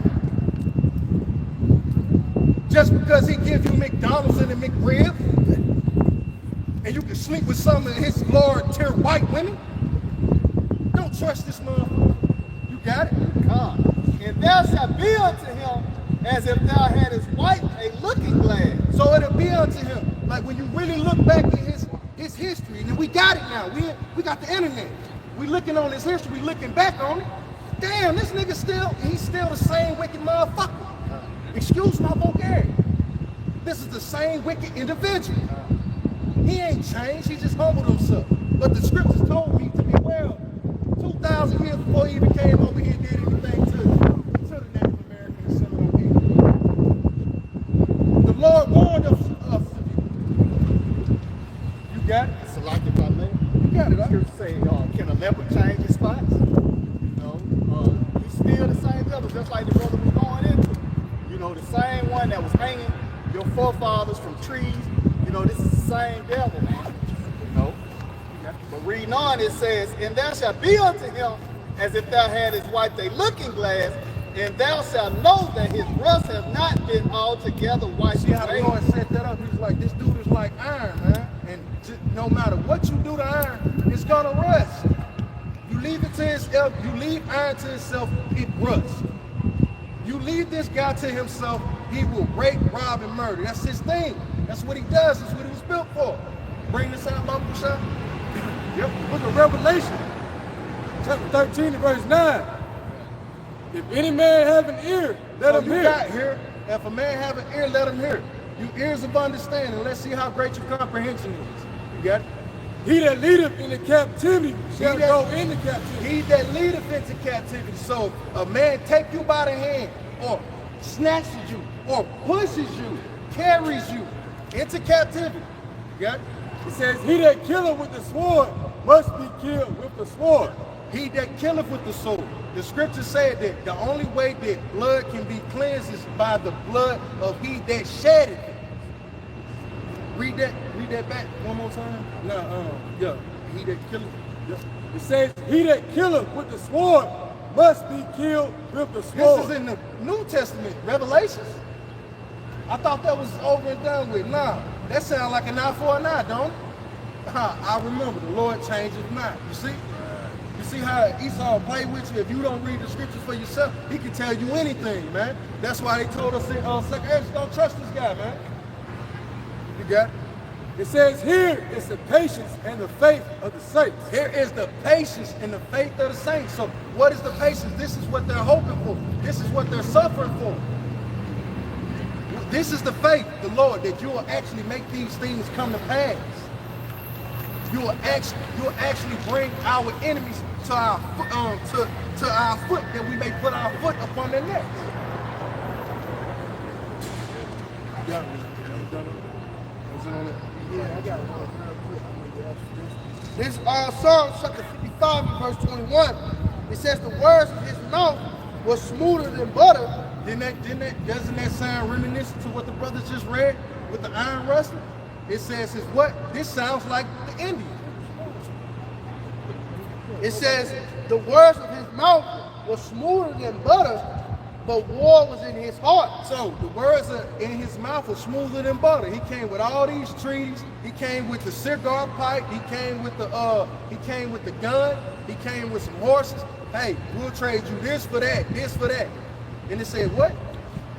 Just because he gives you McDonald's and a McRib, and you can sleep with some of his lower-tier white women, don't trust this motherfucker. You got it? God. And thou shalt be unto him as if thou hadst wiped a looking glass. So it'll be unto him. Like when you really look back at his history, and we got it now. We got the internet. We looking on his history, we looking back on it. Damn, this nigga he's still the same wicked motherfucker. Excuse my vulgarity. This is the same wicked individual. He ain't changed, he just humbled himself. But the scriptures told me to be well 2,000 years before he even came over here and did anything to the Native American Seminole people. The Lord warned us of you. You got it? It's like if I may. You got it, huh? Scripture say, can a leopard change his spots? You know, he's still the same leopard, just like the brother was going into. You know, the same one that was hanging your forefathers from trees. You know, this is the same devil, man. You know. But reading on, it says, and thou shalt be unto him as if thou hadst wiped a looking glass, and thou shalt know that his rust have not been altogether wiped. See how the Lord set that up? He's like, this dude is like iron, man. And no matter what you do to iron, it's gonna rust. You leave it to itself, you leave iron to itself, it rusts. You leave this guy to himself, he will rape, rob, and murder. That's his thing. That's what he does. That's what he was built for. Bring this out, Mama Kusha. Yep, book of Revelation, chapter 13 and verse 9. If any man have an ear, let him hear. Got here. If a man have an ear, let him hear. You ears of understanding. Let's see how great your comprehension is. You got it? He that leadeth into captivity shall go into captivity. He that leadeth into captivity. So a man take you by the hand, or snatches you, or pushes you, carries you into captivity. You got it? It says, he that killeth with the sword must be killed with the sword. He that killeth with the sword. The scripture said that the only way that blood can be cleansed is by the blood of he that sheddeth it. Read that back one more time. Yeah. He that killeth. Yeah. It says, he that killeth with the sword must be killed with the sword. This is in the New Testament, Revelations. I thought that was over and done with. Nah, that sounds like an eye for an eye, don't it? I remember the Lord changed his mind. You see? You see how Esau play with you? If you don't read the scriptures for yourself, he can tell you anything, man. That's why they told us in 2 Ezra, don't trust this guy, man. You got it? It says, here is the patience and the faith of the saints. Here is the patience and the faith of the saints. So what is the patience? This is what they're hoping for. This is what they're suffering for. This is the faith, the Lord, that you will actually make these things come to pass. You will actually bring our enemies to our to our foot, that we may put our foot upon their necks. Yeah, I got one. This Psalm chapter 55 and verse 21. It says the words of his mouth was smoother than butter. Doesn't that sound reminiscent to what the brothers just read with the iron wrestling? It says is what? This sounds like the Indian. It says the words of his mouth was smoother than butter, but war was in his heart. So the words in his mouth were smoother than butter. He came with all these treaties. He came with the cigar pipe. He came with the gun. He came with some horses. Hey, we'll trade you this for that, this for that. And it said what?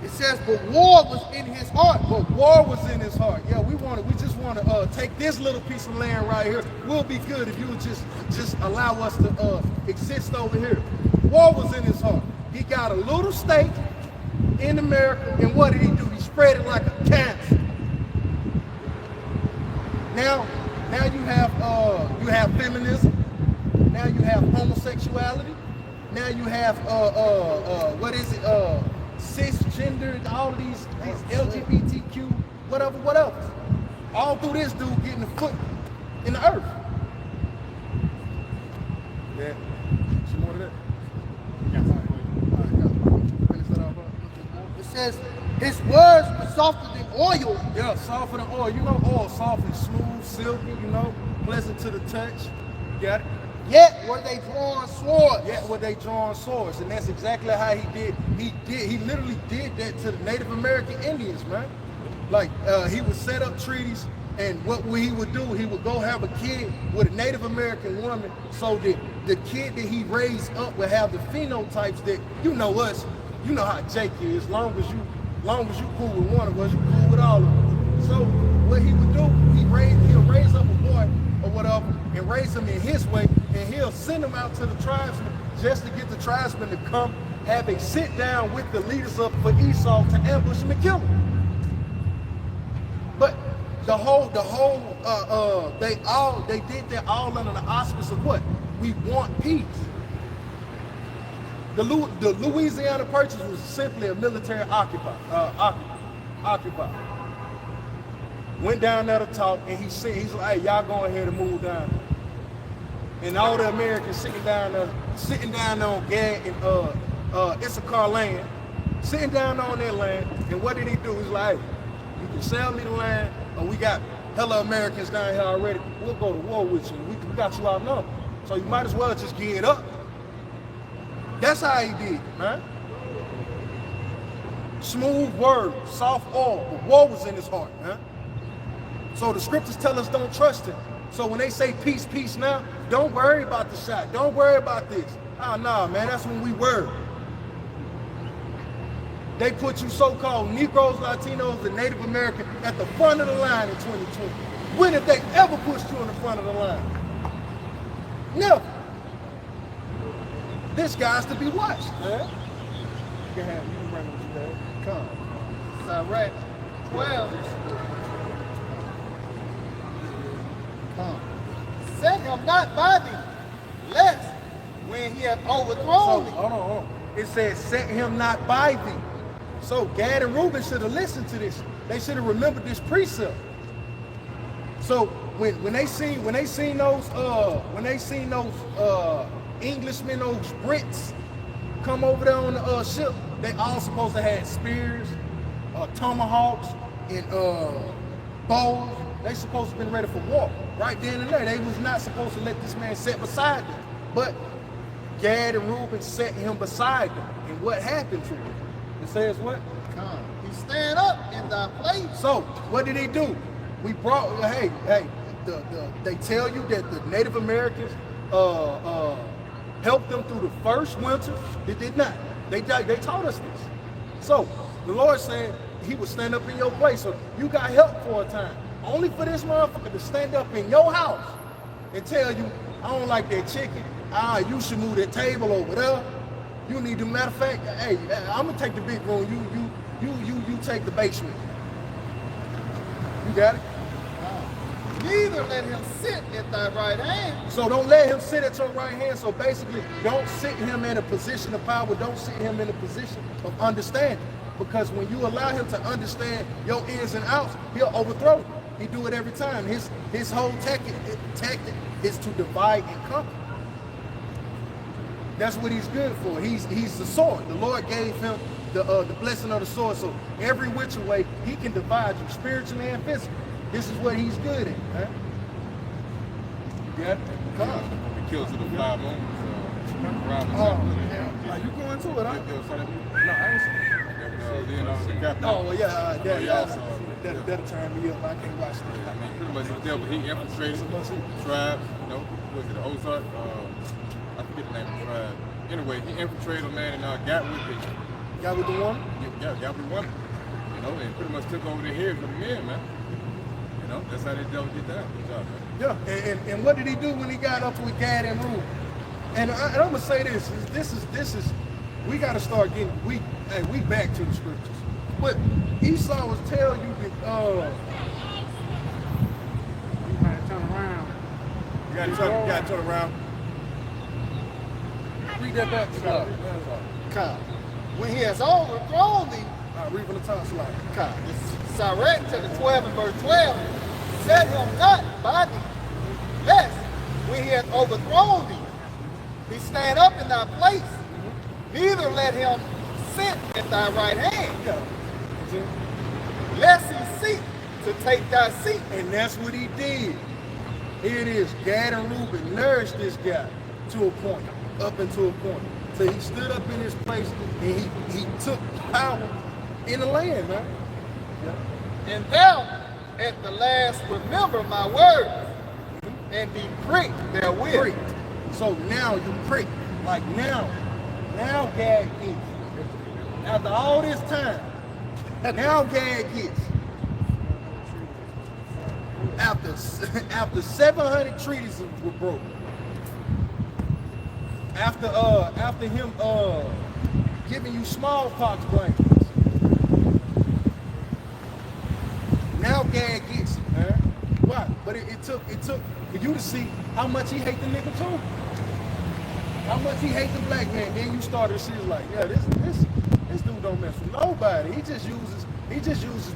It says, but war was in his heart. But war was in his heart. Yeah, we just want to take this little piece of land right here. We'll be good if you would just allow us to exist over here. War was in his heart. He got a little state in America, and what did he do? He spread it like a cancer. Now you have feminism. Now you have homosexuality. Now you have cisgender, all of these LGBTQ, whatever. All through this dude getting a foot in the earth. Yeah. Some more of that? It says his words were softer than oil. Yeah, softer than oil. You know oil, soft and smooth, silky, pleasant to the touch. You got it? Yet were they drawing swords. Yet were they drawing swords, and that's exactly how he did. He literally did that to the Native American Indians, man. Like he would set up treaties, and what he would do, he would go have a kid with a Native American woman, so that the kid that he raised up would have the phenotypes that, you know us, you know how Jake is. Long as you cool with one of us, you cool with all of us. So what he would do, he'll raise up a boy or whatever, and raise him in his way, and he'll send him out to the tribesmen just to get the tribesmen to come have a sit down with the leaders up for Esau to ambush him and kill him. But they did that all under the auspice of what? We want peace. The Louisiana Purchase was simply a military occupier. Went down there to talk, and he's like, hey, y'all go ahead and move down. And all the Americans sitting down on Gad and Issachar land, sitting down on their land, and what did he do? He's like, hey, you can sell me the land, or we got hella Americans down here already. We'll go to war with you. We got you outnumbered. So you might as well just give it up. That's how he did it, man. Smooth word, soft oil, but war was in his heart, man. So the scriptures tell us don't trust him. So when they say peace, peace now, don't worry about the shot. Don't worry about this. Oh, no, man, that's when we worry. They put you so-called Negroes, Latinos, and Native American at the front of the line in 2020. When have they ever pushed you in the front of the line? Never. This guy's to be watched, man. You can bring him today. Come. Sirach 12. Come. Set him not by thee, lest when he hath overthrown thee. Hold on. It says, set him not by thee. So Gad and Reuben should have listened to this. They should have remembered this precept. So when they seen those Englishmen, those Brits come over there on the ship, they all supposed to have spears, tomahawks, and bows. They supposed to have been ready for war right then and there. They was not supposed to let this man sit beside them. But Gad and Reuben set him beside them. And what happened to him? It says what? Come. He stand up in thy place. So what did he do? We brought, they tell you that the Native Americans helped them through the first winter. They did not. They taught us this. So the Lord said he would stand up in your place. So you got help for a time. Only for this motherfucker to stand up in your house and tell you, I don't like that chicken. You should move that table over there. You need to, matter of fact, hey, I'm gonna take the big room. You take the basement. You got it? Neither let him sit at thy right hand. So don't let him sit at your right hand. So basically, don't sit him in a position of power. Don't sit him in a position of understanding. Because when you allow him to understand your ins and outs, he'll overthrow you. He do it every time. His whole tactic is to divide and conquer. That's what he's good for. He's the sword. The Lord gave him the blessing of the sword. So every which way he can divide you spiritually and physically. This is what he's good at. Huh? Yeah. Come on. He kills to the 5 moments. Are you going to it? Huh? No, I ain't seen it. Oh, well, yeah. That'll turn me up. I can't watch that. Pretty much the devil. He infiltrated tribes. Was it Ozark? I forget the name of the tribe. Anyway, he infiltrated a man and got with the woman? Yeah, got with the woman. And pretty much took over the heads of the men, man. That's how the devil did that. Good job, man. Yeah, and what did he do when he got up with Gad and Reuben? And I'm gonna say this is we gotta start getting we back to the scriptures. But Esau was telling you that You gotta turn around. you gotta turn around. Read that back to God. Come. When he has overthrown thee, Read from the top slide. come. It's Sirach chapter 12 and verse 12. Set him not by thee, lest when he hath overthrown thee, he stand up in thy place. Neither let him sit at thy right hand, lest he seek to take thy seat. And that's what he did. Here it is, Gad and Reuben nourished this guy to a point, up until a point. So he stood up in his place and he took power in the land, man. Yeah. And thou at the last remember my word and be pricked therewith. Pricked. So now you prick. Like now Gad gets. After all this time, now Gad gets. After 700 treaties were broken. After him giving you smallpox blankets. Now Gad gets it, man. Why? But it took for you to see how much he hate the nigga too. How much he hate the black man. Then you started to see like, yeah, this dude don't mess with nobody. He just uses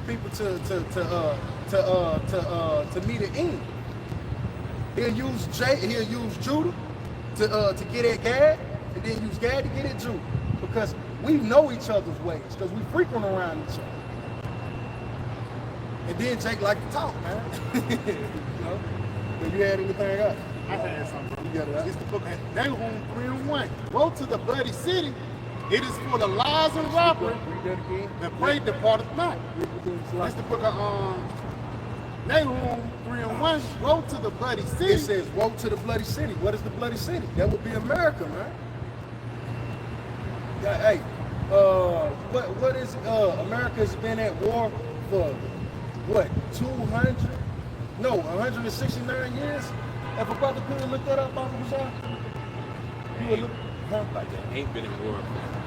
people to meet an end. He'll use Judah to get at Gad, and then use Gad to get at Judah. Because we know each other's ways, because we frequent around each other. And then Jake like to talk, man. You know? Did you had anything else? I had something. You got it. It's the book of Nahum 3:1. Woe to the bloody city. It is full of lies and robbery. Read that again. The prey departeth not. It's the book of Nahum 3:1. Woe to the bloody city. It says, woe to the bloody city. What is the bloody city? That would be America, man. Yeah, hey, what is America's been at war for what, 169 years? If a brother could look that up, Baba Bashar? You would look, huh? Like that ain't been in war.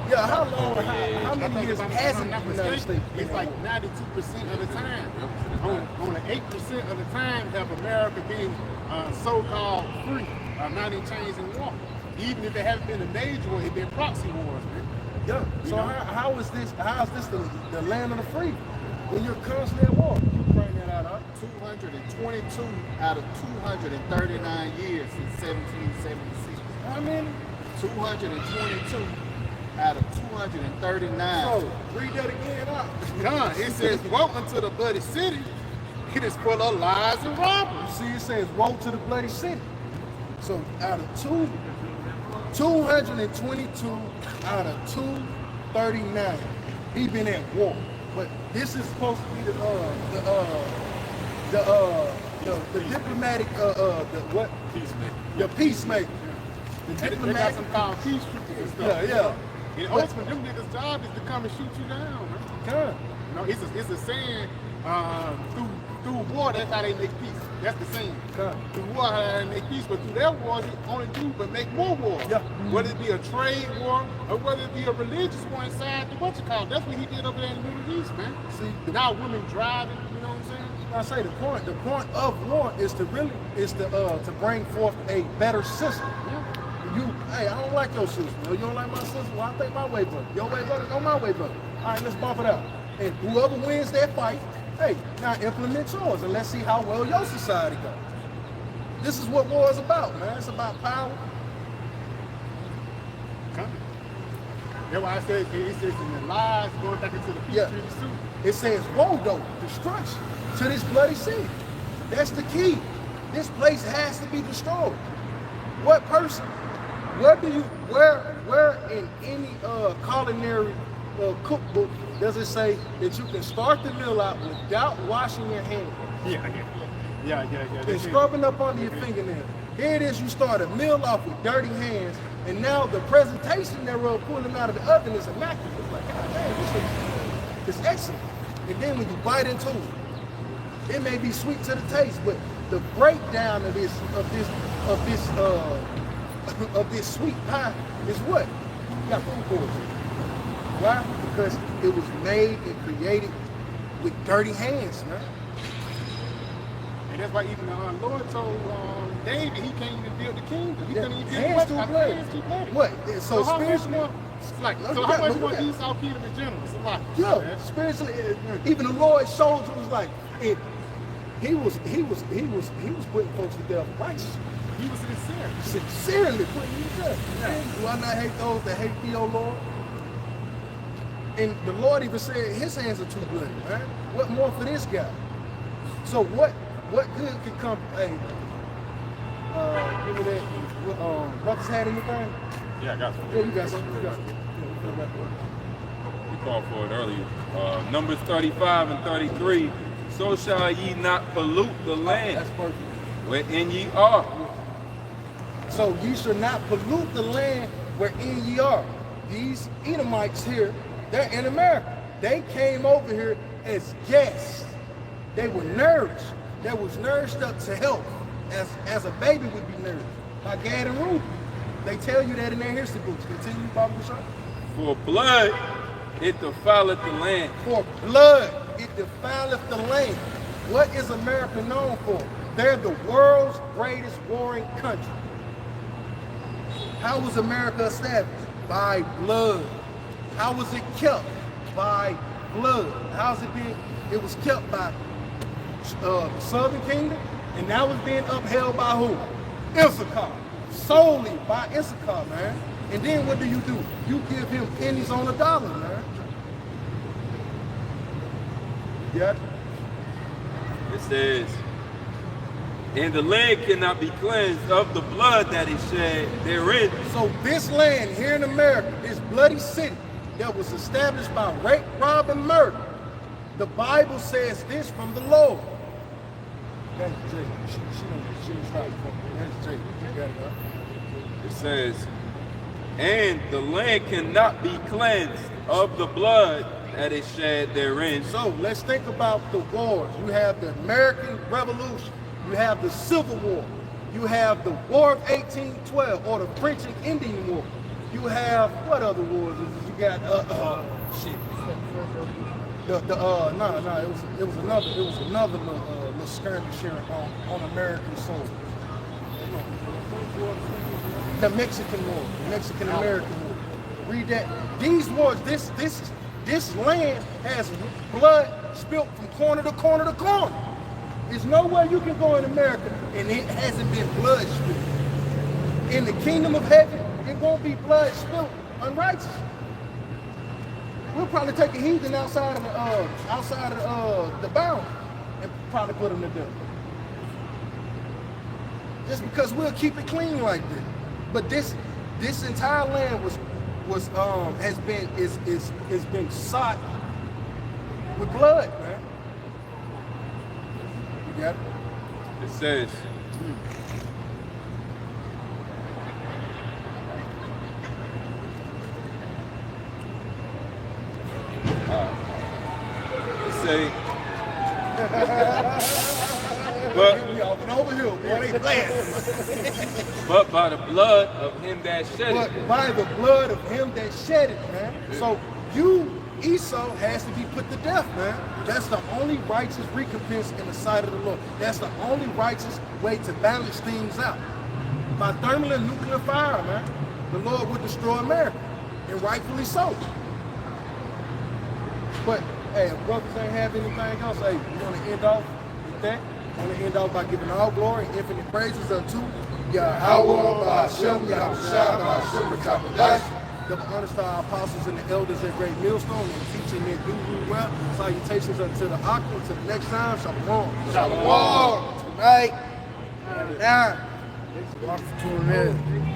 Yeah, how long, how many years has it not in the United States? it's like 92% of the time. Only 8% of the time have America been so-called free, not in chains and war. Even if there haven't been a major war, it's been proxy wars, man. Yeah. So how is this the land of the free when you're constantly at war? You bring that out, huh? 222 out of 239 years since 1776. How many? 222 out of 239. So read that again out. Come, it says, woe unto the bloody city. It is full of lies and robbery. See, it says woe to the bloody city. So out of 222 out of 239, he been at war. But this is supposed to be the diplomatic what? Peacemaker. The peacemaker. The They got diplomatic. some called peace troopers and stuff. Yeah. And ultimately, them niggas' job is to come and shoot you down, man. Come. You know, it's a saying, through war, that's how they make peace. That's the saying. Come. Through war, how they make peace, but through their wars, it only do but make more wars. Yeah. Whether it be a trade war, or whether it be a religious war inside the that's what he did over there in the Middle East, man. See, Now women driving, you know what I'm saying? I say the point of war is to bring forth a better system. Yeah. Hey, I don't like your system. You don't like my system? Well, I think my way better. Your way better? No, my way better. All right, let's bump it out. And whoever wins that fight, hey, now implement yours and let's see how well your society goes. This is what war is about, man. It's about power. That's why I said it says in the lies going back into the peace treaty too. It says, woe though, destruction to this bloody city. That's the key. This place has to be destroyed. What person? Where in any culinary cookbook does it say that you can start the meal out without washing your hands? Yeah. And scrubbing up under your fingernails. Here it is, you start a meal off with dirty hands, and now the presentation thereof pulling them out of the oven is immaculate. It's like, God damn, this is excellent. And then when you bite into it, it may be sweet to the taste, but the breakdown of this sweet pie is what? You got food poisoning. Why? Because it was made and created with dirty hands, man. And that's why even the Lord told David he can't even build the kingdom. He couldn't even build Hands the too bloody. Hands too bloody. What? So how much spiritually, more? No, How much but more we got- Esau kingdom in general? It's a lot. yeah, man. spiritually, even the Lord showed you was like, he was putting folks to death righteously. He was sincere. Sincerely putting you to death. Do I not hate those that hate thee, O Lord? And the Lord even said his hands are too bloody, man. What more for this guy? So what good could come? Hey, Give me that. Brothers had anything? Yeah, I got some. Yeah, you got something. You got something. We called for it earlier. Numbers 35 and 33. So shall ye not pollute the land That's perfect. wherein ye are. So ye shall not pollute the land wherein ye are. These Edomites here, they're in America. They came over here as guests. They were nourished. They was nourished up to health, as a baby would be nourished by Gad and Reuben. They tell you that in their history books. Continue, Baba Bashar. For blood it defileth the land. For blood it defileth the land. What is America known for? They're the world's greatest warring country. How was America established? By blood. How was it kept? By blood. How's it being? It was kept by the Southern Kingdom, and now it's being upheld by who? Issachar. Solely by Issachar, man. And then what do? You give him pennies on a dollar, man. Yeah. It says, and the land cannot be cleansed of the blood that is shed therein. So this land here in America, this bloody city that was established by rape, rob, and murder, the Bible says this from the Lord. That's Jay. She was right. That's Jay. You got it, huh? It says, and the land cannot be cleansed of the blood that is shed therein. So let's think about the wars. You have the American Revolution. You have the Civil War. You have the War of 1812 or the French and Indian War. You have what other wars? You got shit. It was another little skirmish here on American soil. The Mexican War, the Mexican American War. Read that. These wars, this land has blood spilt from corner to corner to corner. There's nowhere you can go in America and it hasn't been blood spilt. In the kingdom of heaven, it won't be blood spilt unrighteous. We'll probably take a heathen outside of the bound and probably put him to death. Just because we'll keep it clean like this. But this entire land has been sought with blood, man. You got it? It says, but by the blood of him that shed it. But by the blood of him that shed it, man. So Esau has to be put to death, man. That's the only righteous recompense in the sight of the Lord. That's the only righteous way to balance things out. By thermal and nuclear fire, man, the Lord would destroy America, and rightfully so. But hey, if brothers ain't have anything else, hey, you want to end off with that? I want to end off by giving all glory and infinite praises unto Yahawah, by Sham, Yahawashi, by Qadash. Double honors to our apostles and the elders at Great Millstone and teaching their do well. Salutations unto the Aqua. Until the next time, Shalom. Shalom. Tonight, 9. Thanks for tuning in.